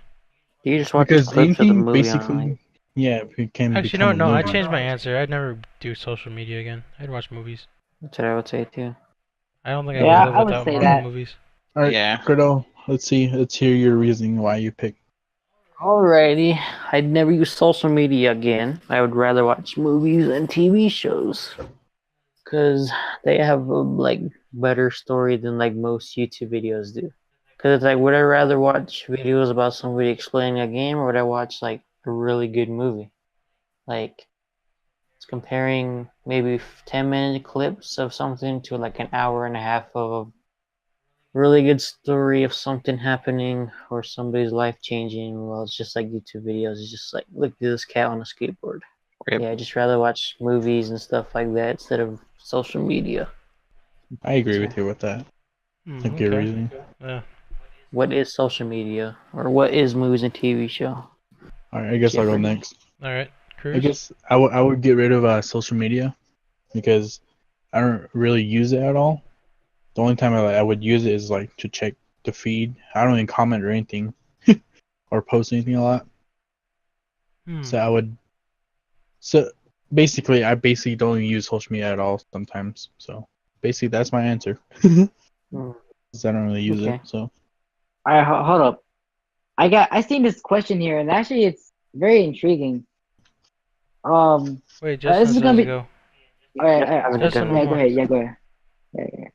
You just watch Because clips of the anything movie online. basically, yeah, it can Actually, no, become a no. I movie. changed my answer. I'd never do social media again. I'd watch movies. That's what I would say too. I don't think I Yeah, could live I would without say Marvel that. movies. All right, Yeah. Credo, let's see. Let's hear your reasoning why you picked. Alrighty, I'd never use social media again. I would rather watch movies and TV shows, cause they have like better story than like most YouTube videos do. Cause it's like, would I rather watch videos about somebody explaining a game, or would I watch like a really good movie? Like, it's comparing maybe 10-minute clips of something to like an hour and a half of a really good story of something happening or somebody's life changing. Well, it's just like YouTube videos. It's just like, look at this cat on a skateboard. Yep. Yeah, I'd just rather watch movies and stuff like that instead of social media. I agree with you with that. Like your Okay. reasoning. Yeah. What is social media? Or what is movies and TV show? All right, I guess I'll go Jeffrey. next. All right. I Cruz. guess I would get rid of social media because I don't really use it at all. The only time I would use it is like to check the feed. I don't even comment or anything or post anything a lot. So I would. So basically, I basically don't even use social media at all sometimes. So basically, that's my answer. Because I don't really use it. So. All right, hold up. I seen this question here, and actually, it's very intriguing. Wait, this Justin is says gonna be. go. All right. Justin, Yeah, one go more. ahead. Yeah, go ahead. Yeah.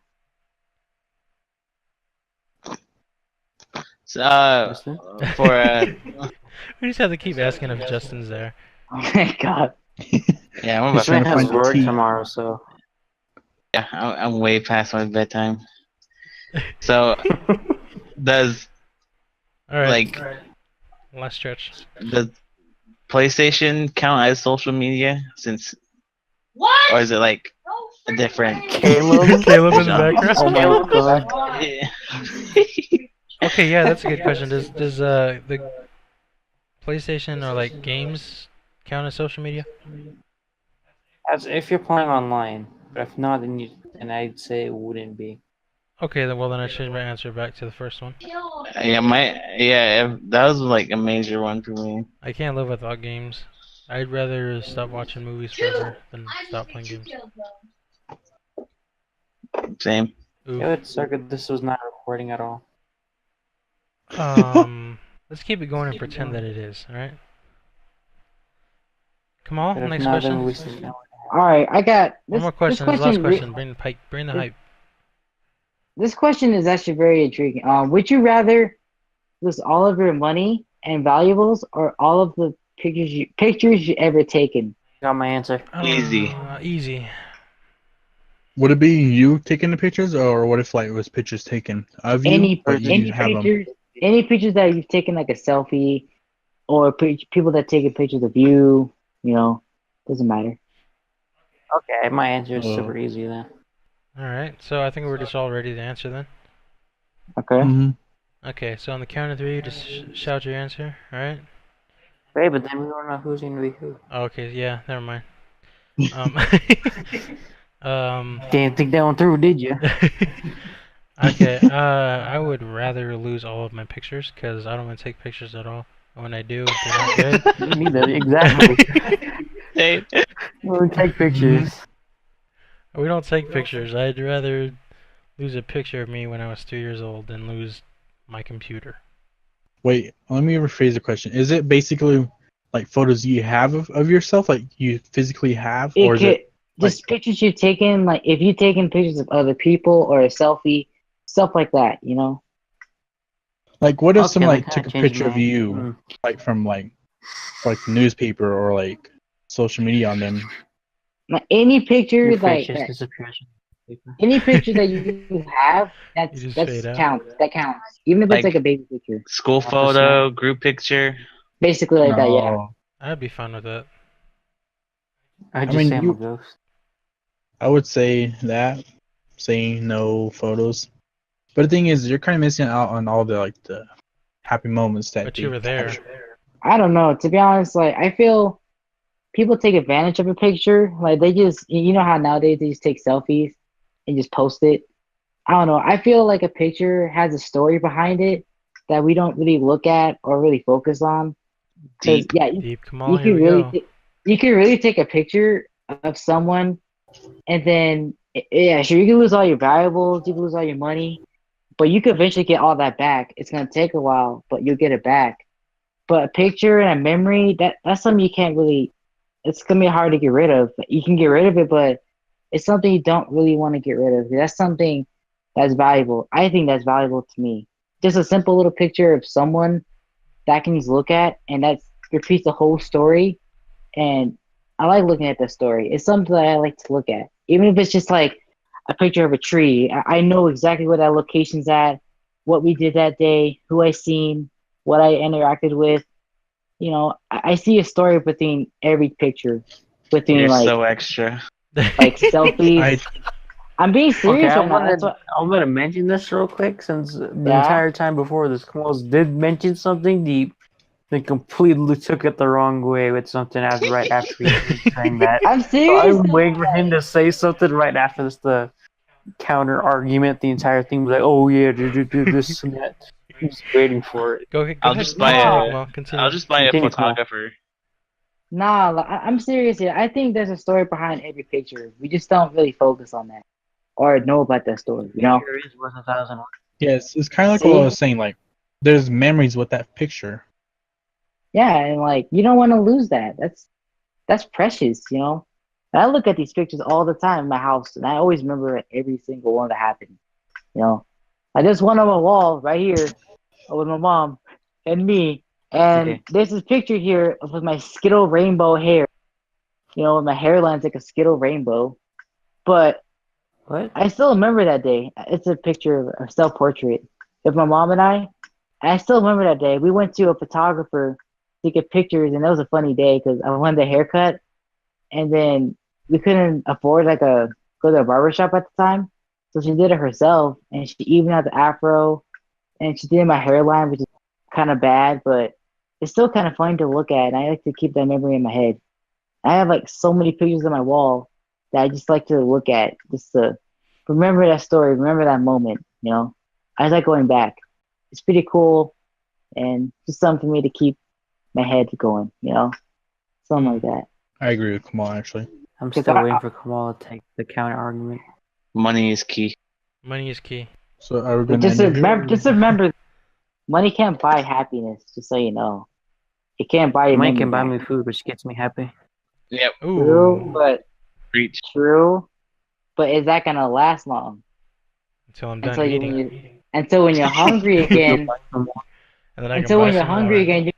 For We just have to keep asking if Justin's there. Oh my god. yeah, I'm He's about trying to to has find the work tea. tomorrow, so yeah, I'm way past my bedtime. So does All right. like Last stretch. does PlayStation count as social media since or is it like a different Caleb. Caleb in the background. Oh my god. Yeah. Okay, yeah, that's a good question. Does the PlayStation or like games count as social media? As if you're playing online, but if not, then I'd say it wouldn't be. Okay, then well then I changed my answer back to the first one. That was like a major one for me. I can't live without games. I'd rather stop watching movies forever than stop playing games. Same. Oof. It would suck if this was not recording at all. Let's keep it going and pretend that it is. All right. Come on, But if next not, then question. we still know. All right, I got One this. more question. This is the last question. Bring the pipe. Bring the hype. This question is actually very intriguing. Would you rather lose all of your money and valuables, or all of the pictures you ever taken? Got my answer. Easy. Easy. Would it be you taking the pictures, or what if like it was pictures taken of you, but you Any have them? pictures, any pictures that you've taken, like a selfie, or people that taken pictures of you. You know, doesn't matter. Okay, my answer is super easy then. All right. So I think we're just all ready to answer then. Okay. Okay. So on the count of three, just shout your answer. All right. Wait, but then we don't know who's gonna be who. Okay. Yeah. Never mind. Didn't think that one through, did you? Okay. I would rather lose all of my pictures because I don't want to take pictures at all. When I do, they're not good. Me neither. Exactly. Hey. We don't take pictures. We don't take pictures. I'd rather lose a picture of me when I was 2 years old than lose my computer. Wait, let me rephrase the question. Is it basically like photos you have of yourself, like you physically have, or is it just pictures you've taken? Like if you've taken pictures of other people or a selfie, stuff like that. You know. like what if Okay, someone that like kinda took a changed picture of my- you, like from like the newspaper or like social media on them? Like any picture, Your like face just that, disappears. any picture that you have, You just that's fade out. counts. That counts, even if it's like a baby picture. School photo, group picture. Basically like that. Yeah. I'd be fine with that. I'd I just mean, say I'm a ghost. I would say that, saying no photos. But the thing is, you're kind of missing out on all the like the happy moments that But they you were there. capture. I don't know. To be honest, like I feel people take advantage of a picture. Like they just, you know how nowadays they just take selfies and just post it. I don't know. I feel like a picture has a story behind it that we don't really look at or really focus on. Because Deep. yeah, Deep. Come you on, here can we really go. you can really take a picture of someone, and then yeah, sure you can lose all your valuables, you can lose all your money, but you could eventually get all that back. It's gonna take a while, but you'll get it back. But a picture and a memory, that's something you can't really. It's gonna be hard to get rid of. You can get rid of it, but it's something you don't really want to get rid of. That's something that's valuable. I think that's valuable to me. Just a simple little picture of someone that I can just look at, and that repeats the whole story. And I like looking at the story. It's something that I like to look at, even if it's just like a picture of a tree. I know exactly where that location's at, what we did that day, who I seen, what I interacted with. You know, I see a story within every picture, within You're like so extra. selfies. I'm being Okay, serious right now. That's what. I'm gonna mention this real quick since the Yeah. entire time before this, Kamal's did mention something deep, then completely took it the wrong way with something as right after he was saying that. I'm So serious. I'm waiting for him to say something right after this, the counter argument. The entire thing was like, "Oh yeah, do this and that." I'm just waiting for it. Go I'll ahead. just buy Kamal, continue. I'll just buy a Continue, Kamal. photographer. Nah, I'm serious here. I think there's a story behind every picture. We just don't really focus on that or know about that story. You know? Picture is worth 1,000 words. Yes, it's kind of like what I was saying. Like, there's memories with that picture. Yeah, and like you don't want to lose that. That's precious, you know. And I look at these pictures all the time in my house, and I always remember every single one that happened. You know, like there's one on my wall right here with my mom and me, and Okay. there's this picture here with my Skittle rainbow hair. You know, my hairline's like a Skittle rainbow, but What? I still remember that day. It's a picture of a self-portrait of my mom and I. And I still remember that day. We went to a photographer to get pictures, and that was a funny day because I wanted a haircut, and then we couldn't afford go to a barber shop at the time, so she did it herself, and she evened out the afro, and she did my hairline, which is kind of bad, but it's still kind of funny to look at, and I like to keep that memory in my head. I have like so many pictures on my wall that I just like to look at, just to remember that story, remember that moment. You know, I just like going back. It's pretty cool, and just something for me to keep my head going, you know, something like that. I agree with Kamal, actually. I'm still waiting for Kamal to take the counter argument. Money is key. Money is key. So are we But going to just remember, money can't buy happiness. Just so you know, it can't buy you. Money can buy me food, which gets me happy. Yep. True, but Preach. true, but is that gonna last long? Until I'm done eating. Until when you're hungry again. And then I can Until buy when you're some hungry more.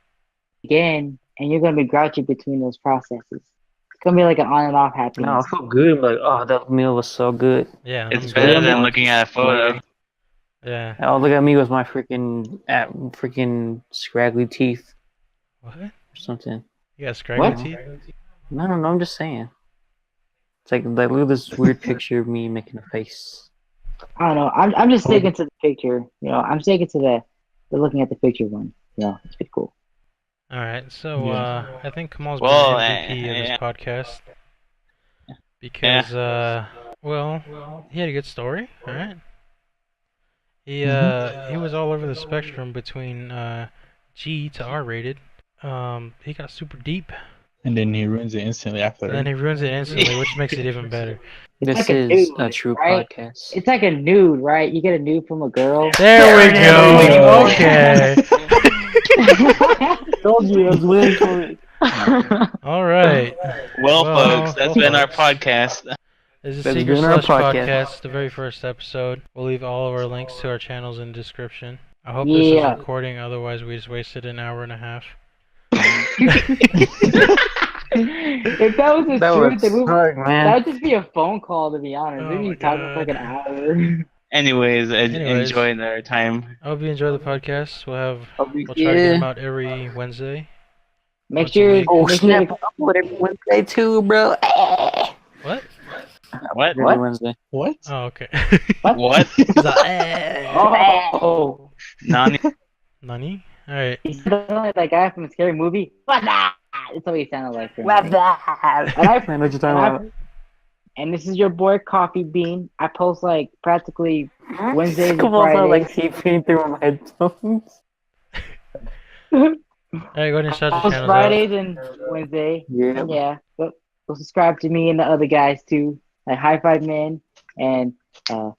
again, and you're gonna be grouchy between those processes. It's gonna be like an on and off No, I happiness. feel good. I'm like, oh, that meal was so good. Yeah. It's I'm better good. than looking at a photo. Yeah. Oh, look at me with my freaking scraggly teeth What? or something. You got scraggly What? teeth? No, I'm just saying. It's like look at this weird picture of me making a face. I don't know. I'm just sticking to the picture. You know, I'm sticking to the looking at the picture one. You know, it's pretty cool. All right. So I think Kamal's Well, been MVP of this podcast because well, he had a good story. All right. He was all over the spectrum between G to R rated. He got super deep. And then he ruins it instantly after. And then he ruins it instantly, which makes it even better. This like a is nude, a true right? podcast. It's like a nude, right? You get a nude from a girl. There we it go. is. Okay. Told you I was waiting for it. All right. Well, folks, that's been our podcast. This is That's Secret been our Slush podcast. podcast, the very first episode. We'll leave all of our links to our channels in the description. I hope this is recording, otherwise we just wasted an hour and a half. If that was the truth, then man. that would just be a phone call, to be honest. Oh We'd my be talking for like an hour. Anyways, enjoy their time. I hope you enjoy the podcast. We'll try to get Yeah. them out every Wednesday. Make Once a sure. week. Oh make snap! sure I'm with every Wednesday too, bro. What? What? Every Wednesday. What? Oh, okay. What? Oh, Nani? Nani? Alright. he's like that guy from a scary movie. What? That's what he sounded like. For me. What that? And I I know what you're talking about. And this is your boy Coffee Bean. I post like practically Wednesdays and Come on, sound like Fridays. CP through my headphones. Alright, go ahead and shout your Post channels Fridays and Wednesday. Yeah. And yeah, go subscribe to me and the other guys too, like High Five Man and Alright.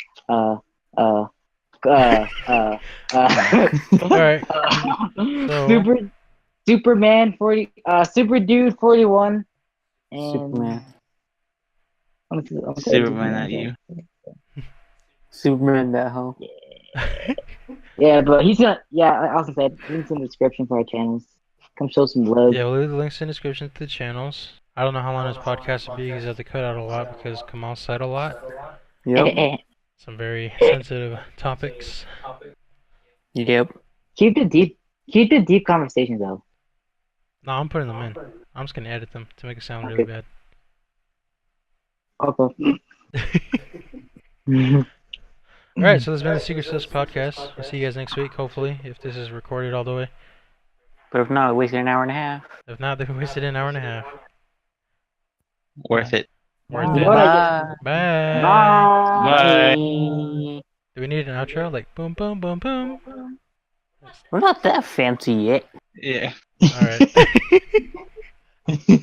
So, Superman 40, Super Dude 41, and Superman. Superman at you. Superman that hoe. Yeah, but he's gonna. Yeah, I also said links in the description for our channels. Come show some love. yeah, we'll leave the links in the description to the channels. I don't know how long this podcast will be because I have to cut out a lot because Kamal said a lot. Yep. Some very sensitive topics. Yep. Keep the deep conversations though. No, I'm putting them in. I'm just gonna edit them to make it sound really bad. Okay. Alright, so this has been the SecretSlush podcast. I'll see you guys next week, hopefully, if this is recorded all the way. But if not, we wasted an hour and a half. If not, then we wasted an hour and a half. Worth it. Worth it. Bye. Bye. Bye. Do we need an outro? Like, boom, boom, boom, boom. We're not that fancy yet. Yeah. Alright.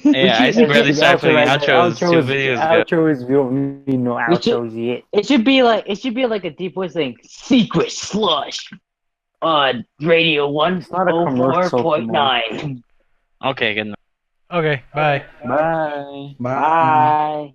Yeah, I barely started putting outros 2 videos ago. Outro is real. We no outros yet. It should be like a deep voice saying SecretSlush on Radio not a commercial, 104.9. Okay, good enough. Okay, bye. Bye. Bye.